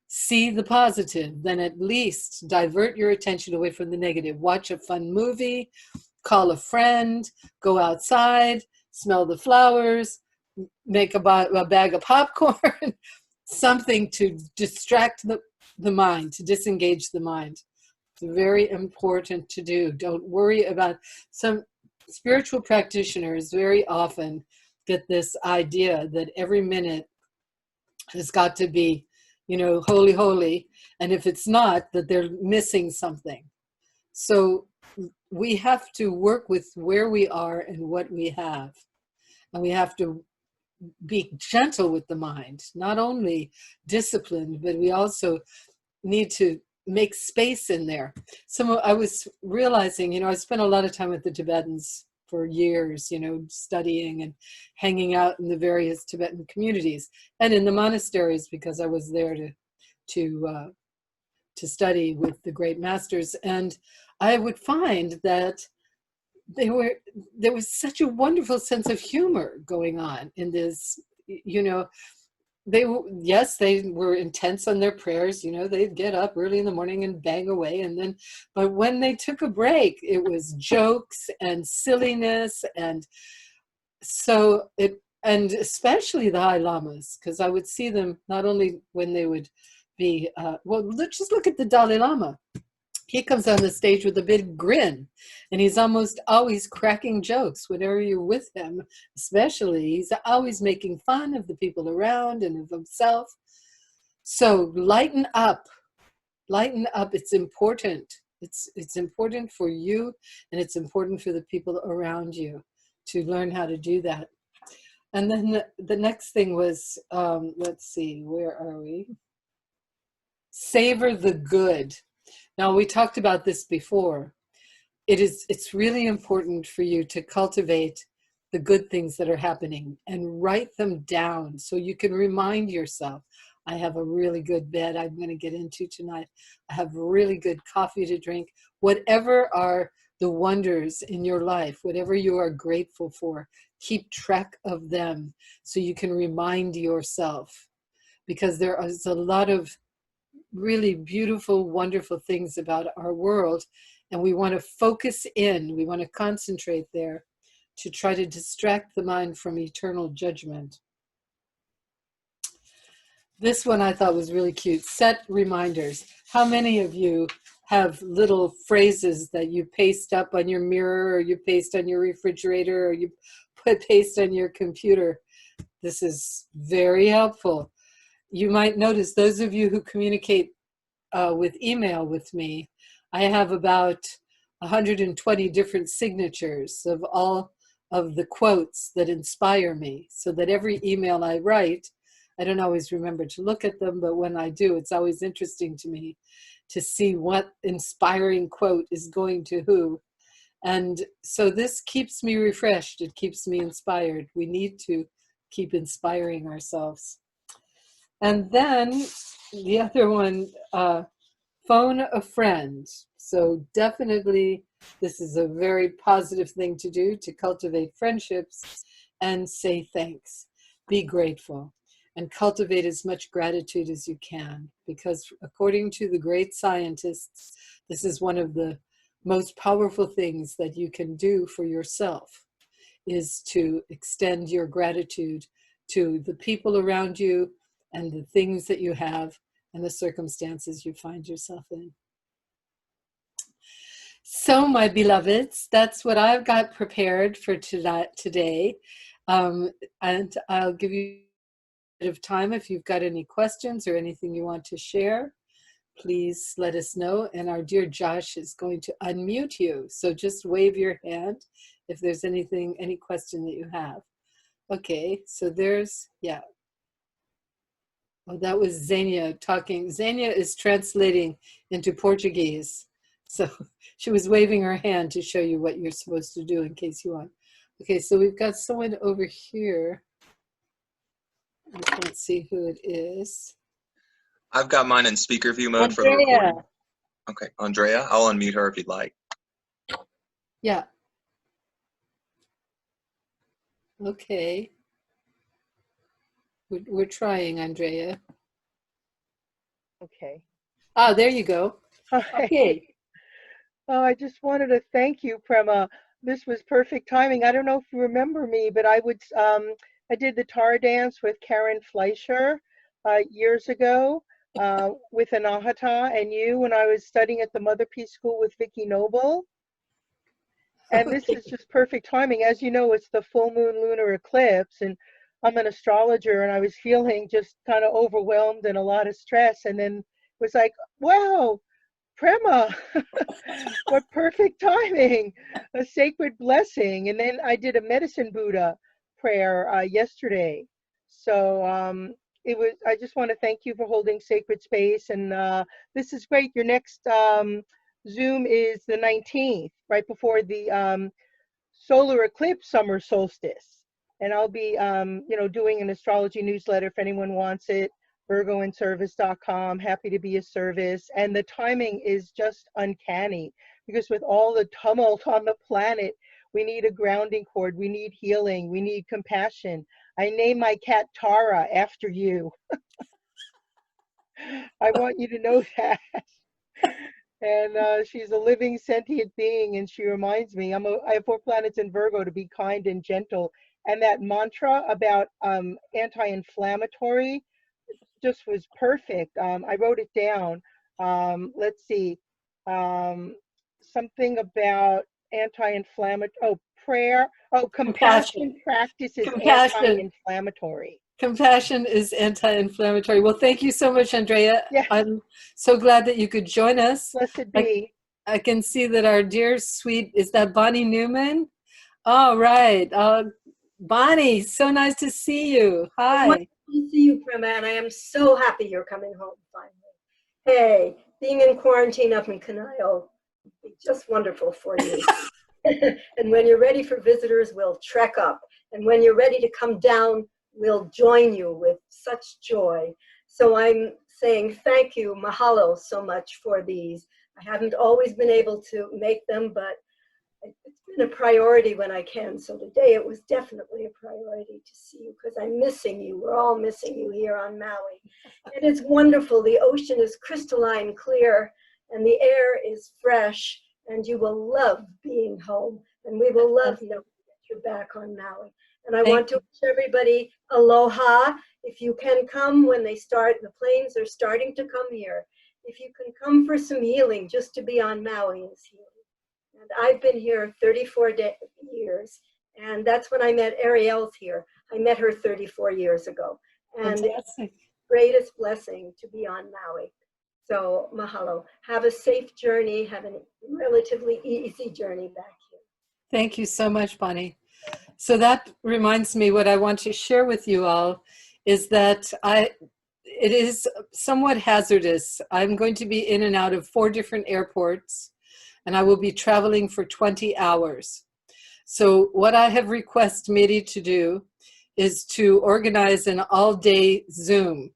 see the positive, then at least divert your attention away from the negative. Watch a fun movie, call a friend, go outside, smell the flowers, make a bag of popcorn, something to distract the mind, to disengage the mind. It's very important to do. Don't worry about, some spiritual practitioners very often get this idea that every minute has got to be, you know, holy, holy. And if it's not, that they're missing something. So we have to work with where we are and what we have. And we have to be gentle with the mind, not only disciplined, but we also need to make space in there. I was realizing, you know, I spent a lot of time with the Tibetans for years, you know, studying and hanging out in the various Tibetan communities and in the monasteries, because I was there to study with the great masters. And I would find that there was such a wonderful sense of humor going on in this, you know, Yes, they were intense on their prayers. You know, they'd get up early in the morning and bang away. And then, but when they took a break, it was jokes and silliness. And so and especially the High Lamas, because I would see them not only when they would be, well, just look at the Dalai Lama. He comes on the stage with a big grin, and he's almost always cracking jokes whenever you're with him. Especially, he's always making fun of the people around and of himself. So lighten up, lighten up. It's important. It's important for you, and it's important for the people around you to learn how to do that. And then the next thing was, let's see, where are we? Savor the good. Now, we talked about this before. It's really important for you to cultivate the good things that are happening and write them down so you can remind yourself, I have a really good bed I'm going to get into tonight. I have really good coffee to drink. Whatever are the wonders in your life, whatever you are grateful for, keep track of them so you can remind yourself, because there is a lot of really beautiful, wonderful things about our world, and we want to focus in, we want to concentrate there to try to distract the mind from eternal judgment. This one I thought was really cute. Set reminders. How many of you have little phrases that you paste up on your mirror, or you paste on your refrigerator, or you paste on your computer? This is very helpful. You might notice, those of you who communicate with email with me, I have about 120 different signatures of all of the quotes that inspire me, so that every email I write, I don't always remember to look at them, but when I do, it's always interesting to me to see what inspiring quote is going to who. And so this keeps me refreshed. It keeps me inspired. We need to keep inspiring ourselves. And then the other one, phone a friend. So definitely this is a very positive thing to do, to cultivate friendships and say thanks. Be grateful and cultivate as much gratitude as you can, because according to the great scientists, this is one of the most powerful things that you can do for yourself, is to extend your gratitude to the people around you and the things that you have and the circumstances you find yourself in. So, my beloveds, that's what I've got prepared for today. And I'll give you a bit of time if you've got any questions or anything you want to share. Please let us know. And our dear Josh is going to unmute you. So just wave your hand if there's anything, any question that you have. Okay, so there's, yeah. Oh, that was Xenia talking. Xenia is translating into Portuguese. So she was waving her hand to show you what you're supposed to do in case you want. Okay, so we've got someone over here. I can't see who it is. I've got mine in speaker view mode for the recording. Okay, Andrea, I'll unmute her if you'd like. Yeah. Okay. We're trying, Andrea. Okay. Ah, there you go. Okay. Oh, I just wanted to thank you, Prema. This was perfect timing. I don't know if you remember me, but I did the tar dance with Karen Fleischer years ago with Anahata and you when I was studying at the Mother Peace School with Vicki Noble. And this is just perfect timing. As you know, it's the full moon lunar eclipse, and I'm an astrologer, and I was feeling just kind of overwhelmed and a lot of stress. And then it was like, wow, Prema, what perfect timing, a sacred blessing. And then I did a medicine Buddha prayer yesterday. So I just want to thank you for holding sacred space. And this is great. Your next Zoom is the 19th, right before the solar eclipse summer solstice. And I'll be, doing an astrology newsletter if anyone wants it. virgoinservice.com, happy to be of service. And the timing is just uncanny, because with all the tumult on the planet, we need a grounding cord, we need healing, we need compassion. I named my cat Tara after you. I want you to know that. And she's a living sentient being, and she reminds me, I have 4 planets in Virgo, to be kind and gentle. And that mantra about anti-inflammatory just was perfect. I wrote it down. Let's see. Something about anti-inflammatory. Oh, prayer. Oh, compassion practice is anti-inflammatory. Compassion is anti-inflammatory. Well, thank you so much, Andrea. Yes. I'm so glad that you could join us. Blessed be. I can see that our dear sweet, is that Bonnie Newman? All right. Bonnie, so nice to see you. Hi. Wonderful to see you, Prema, and I am so happy you're coming home finally. Hey, being in quarantine up in Canio will be just wonderful for you. And when you're ready for visitors, we'll trek up. And when you're ready to come down, we'll join you with such joy. So I'm saying thank you, mahalo so much for these. I haven't always been able to make them, but it's been a priority when I can. So today it was definitely a priority to see you because I'm missing you. We're all missing you here on Maui. And it's wonderful. The ocean is crystalline clear and the air is fresh, and you will love being home. And we will love knowing that you're back on Maui. And I want to wish everybody aloha. If you can come when they start, the planes are starting to come here. If you can come for some healing, just to be on Maui is healing. And I've been here 34 years, and that's when I met Ariel's here. I met her 34 years ago. And it's the greatest blessing to be on Maui. So mahalo. Have a safe journey. Have a relatively easy journey back here. Thank you so much, Bonnie. So that reminds me, what I want to share with you all is that it is somewhat hazardous. I'm going to be in and out of 4 different airports, and I will be traveling for 20 hours. So what I have requested Miri to do is to organize an all-day Zoom.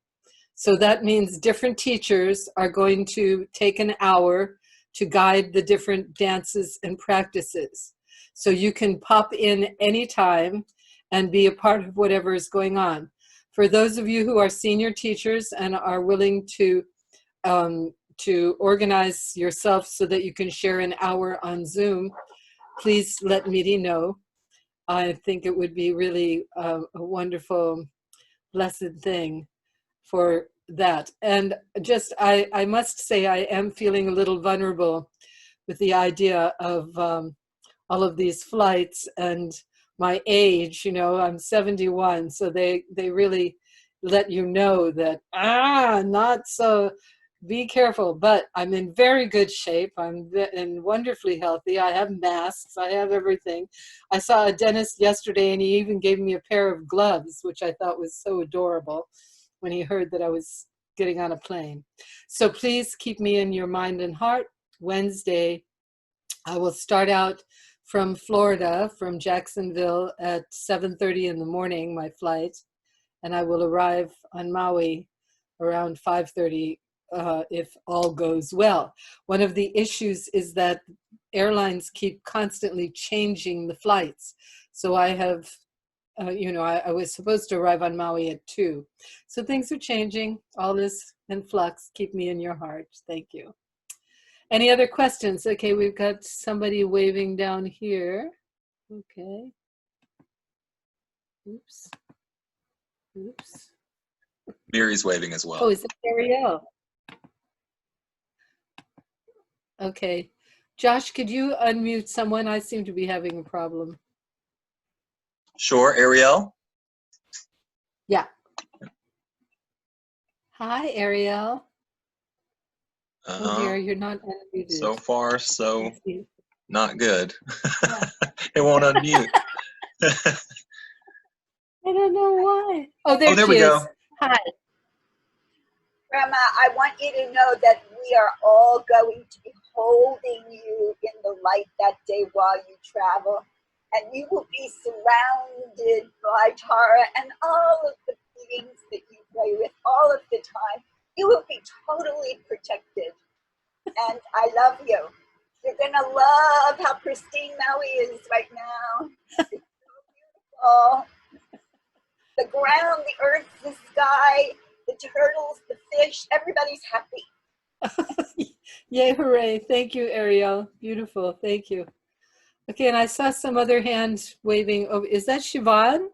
So that means different teachers are going to take an hour to guide the different dances and practices. So you can pop in anytime and be a part of whatever is going on. For those of you who are senior teachers and are willing to organize yourself so that you can share an hour on Zoom, please let Miri know. I think it would be really a wonderful, blessed thing for that. And just, I must say, I am feeling a little vulnerable with the idea of all of these flights and my age. You know, I'm 71, so they really let you know that, not so, be careful. But I'm in very good shape. I'm wonderfully healthy. I have masks. I have everything. I saw a dentist yesterday, and he even gave me a pair of gloves, which I thought was so adorable when he heard that I was getting on a plane. So please keep me in your mind and heart. Wednesday, I will start out from Florida, from Jacksonville at 7:30 in the morning, my flight, and I will arrive on Maui around 5:30 if all goes well. One of the issues is that airlines keep constantly changing the flights. So I have, I was supposed to arrive on Maui at 2. So things are changing. All is in flux. Keep me in your heart. Thank you. Any other questions? Okay, we've got somebody waving down here. Okay. Oops. Miri's waving as well. Oh, is it Ariel? Okay. Josh, could you unmute someone? I seem to be having a problem. Sure, Ariel. Yeah. Hi, Ariel. Oh dear, you're not unmuted. So far, so not good. It won't unmute. I don't know why. Oh, there we she go. is. Hi. Grandma, I want you to know that we are all going to be holding you in the light that day while you travel. And you will be surrounded by Tara and all of the beings that you play with all of the time. You will be totally protected. And I love you. You're going to love how pristine Maui is right now. It's so beautiful. the ground, the earth, the sky, the turtles, the fish, everybody's happy. Yay, hooray. Thank you, Ariel. Beautiful. Thank you. Okay, and I saw some other hand waving. Oh, is that Siobhan?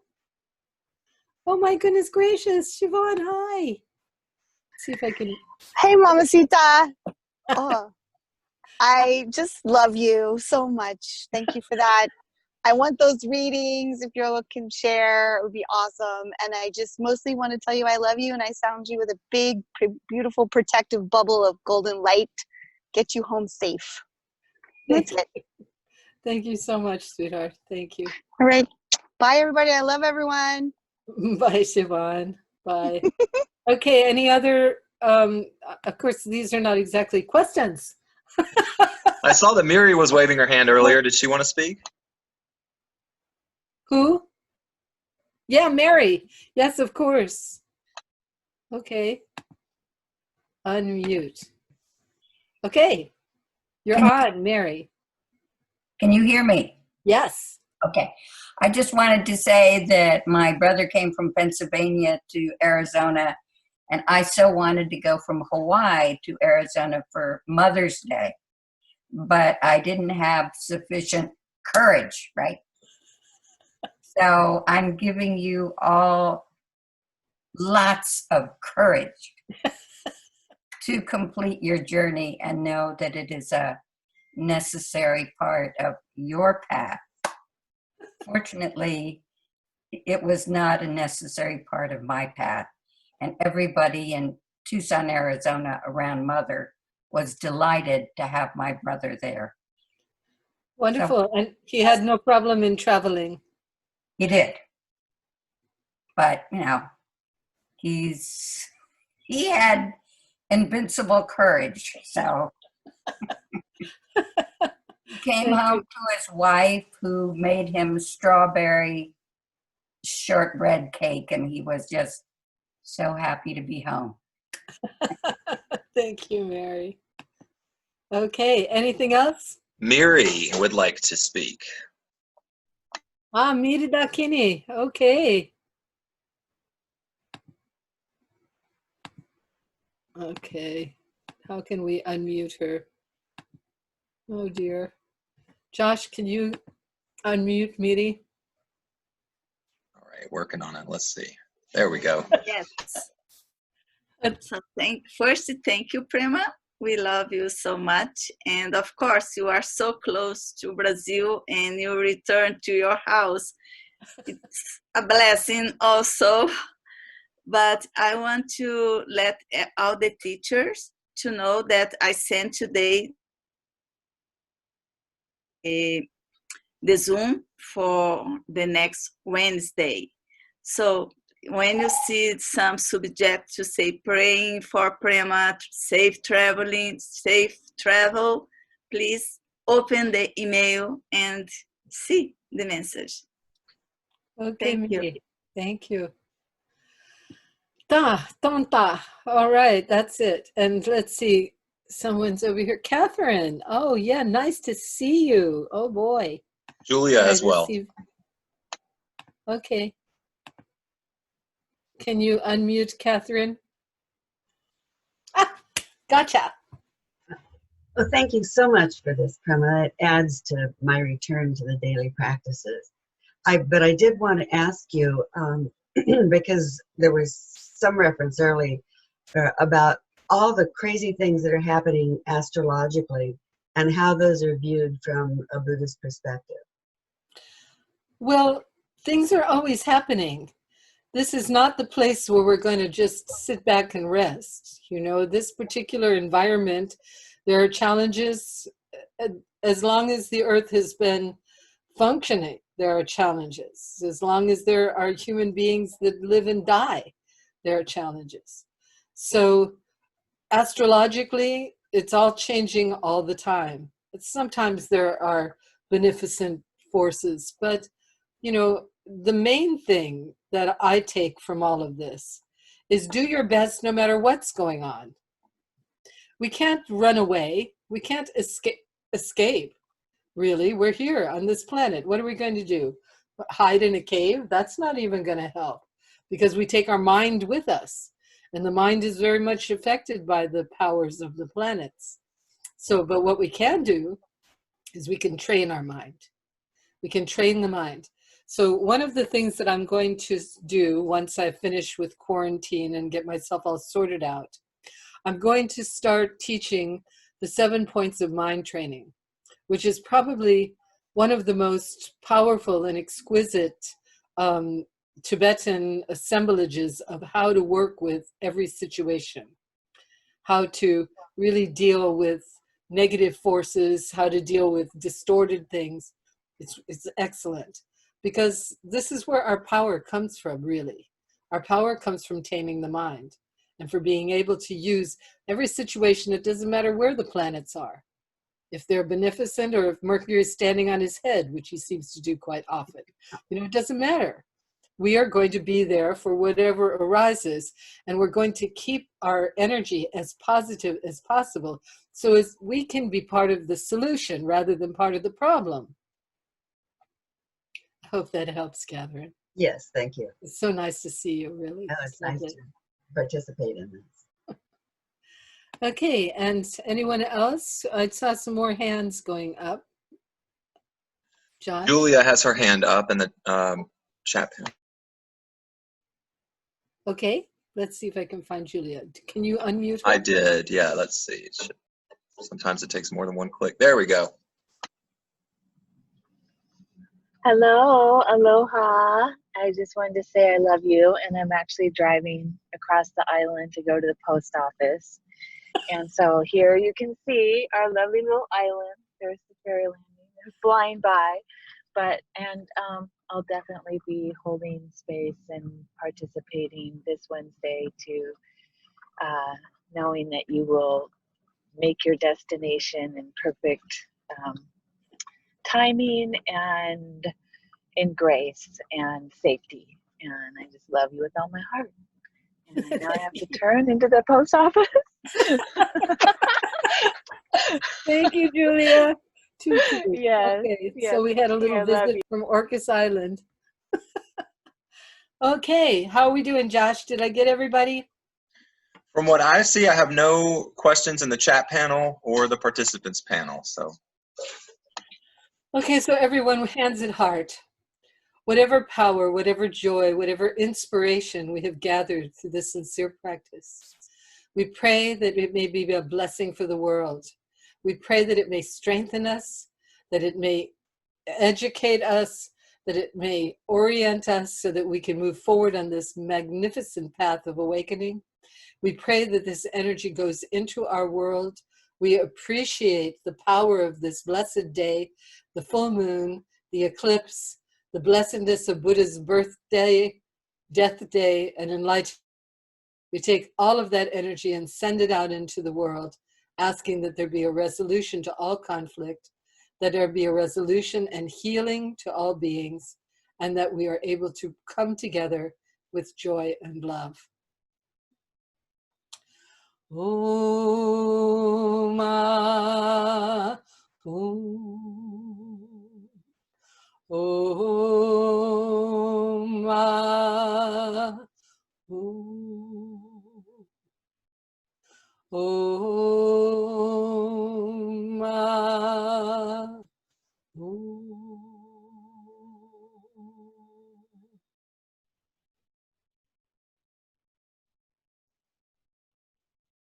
Oh my goodness gracious. Siobhan, hi. Let's see if I can. Hey, Mamacita. Oh, I just love you so much. Thank you for that. I want those readings. If you can share, it would be awesome. And I just mostly want to tell you I love you, and I sound you with a big, beautiful, protective bubble of golden light. Get you home safe. That's it. Thank you so much, sweetheart. Thank you. All right. Bye, everybody. I love everyone. Bye, Siobhan. Bye. Okay, any other, of course, these are not exactly questions. I saw that Miri was waving her hand earlier. Did she want to speak? Who? Yeah, Mary. Yes, of course. Okay. Unmute. Okay. You're on, Mary. Can you hear me? Yes. Okay. I just wanted to say that my brother came from Pennsylvania to Arizona, and I so wanted to go from Hawaii to Arizona for Mother's Day, but I didn't have sufficient courage, right? So I'm giving you all lots of courage to complete your journey and know that it is a necessary part of your path. Fortunately, it was not a necessary part of my path, and everybody in Tucson, Arizona around Mother was delighted to have my brother there. Wonderful. So, and he had no problem in traveling. he did. But, you know, he had invincible courage, so he came home to his wife, who made him strawberry shortbread cake, and he was just so happy to be home. Thank you, Mary. Okay, anything else? Miri would like to speak. Miri Dakini. Okay. Okay. How can we unmute her? Oh dear. Josh, can you unmute Miri? All right, working on it. Let's see. There we go. Yes. So first, thank you, Prema. We love you so much. And of course, you are so close to Brazil and you return to your house. It's a blessing also. But I want to let all the teachers to know that I sent today the Zoom for the next Wednesday. So when you see some subject to say praying for Prema, safe travel, please open the email and see the message. Okay, Thank you. Thank you. Tonta. All right, that's it. And let's see, someone's over here. Catherine. Oh, yeah, nice to see you. Oh, boy. Julia as well. Okay. Can you unmute Catherine? Gotcha. Well, thank you so much for this, Prema. It adds to my return to the daily practices. But I did want to ask you, because there was some reference early about all the crazy things that are happening astrologically and how those are viewed from a Buddhist perspective. Well, things are always happening. This is not the place where we're going to just sit back and rest. You know, this particular environment, there are challenges. As long as the earth has been functioning, there are challenges. As long as there are human beings that live and die, there are challenges. So astrologically, it's all changing all the time. Sometimes there are beneficent forces, but you know, the main thing that I take from all of this is do your best no matter what's going on. We can't run away. We can't escape, really. We're here on this planet. What are we going to do? Hide in a cave? That's not even going to help. because we take our mind with us. And the mind is very much affected by the powers of the planets. So, but what we can do is we can train our mind. We can train the mind. So one of the things that I'm going to do once I finish with quarantine and get myself all sorted out, I'm going to start teaching the 7 points of mind training, which is probably one of the most powerful and exquisite Tibetan assemblages of how to work with every situation, how to really deal with negative forces, how to deal with distorted things. It's excellent, because this is where our power comes from, really. Our power comes from taming the mind and for being able to use every situation. It doesn't matter where the planets are. If they're beneficent or if Mercury is standing on his head, which he seems to do quite often, it doesn't matter. We are going to be there for whatever arises, and we're going to keep our energy as positive as possible so as we can be part of the solution rather than part of the problem. I hope that helps, Catherine. Yes, thank you. It's so nice to see you, really. Oh, it's nice to participate in this. Okay, and anyone else? I saw some more hands going up. Josh? Julia has her hand up in the chat panel. Okay, let's see if I can find Julia. Can you unmute her? I did, yeah, let's see. Sometimes it takes more than one click. There we go. Hello, aloha. I just wanted to say I love you, and I'm actually driving across the island to go to the post office. And so here you can see our lovely little island. There's the ferry landing, flying by. And I'll definitely be holding space and participating this Wednesday to knowing that you will make your destination in perfect timing and in grace and safety. And I just love you with all my heart. And now I have to turn into the post office. Thank you, Julia. Yes. Okay, yes. so we had a little visit from Orcas Island. Okay, how are we doing, Josh? Did I get everybody? From what I see, I have no questions in the chat panel or the participants panel. So. Okay, so everyone, hands at heart. Whatever power, whatever joy, whatever inspiration we have gathered through this sincere practice, we pray that it may be a blessing for the world. We pray that it may strengthen us, that it may educate us, that it may orient us so that we can move forward on this magnificent path of awakening. We pray that this energy goes into our world. We appreciate the power of this blessed day, the full moon, the eclipse, the blessedness of Buddha's birthday, death day, and enlightenment. We take all of that energy and send it out into the world, asking that there be a resolution to all conflict, that there be a resolution and healing to all beings, and that we are able to come together with joy and love. Om Om Om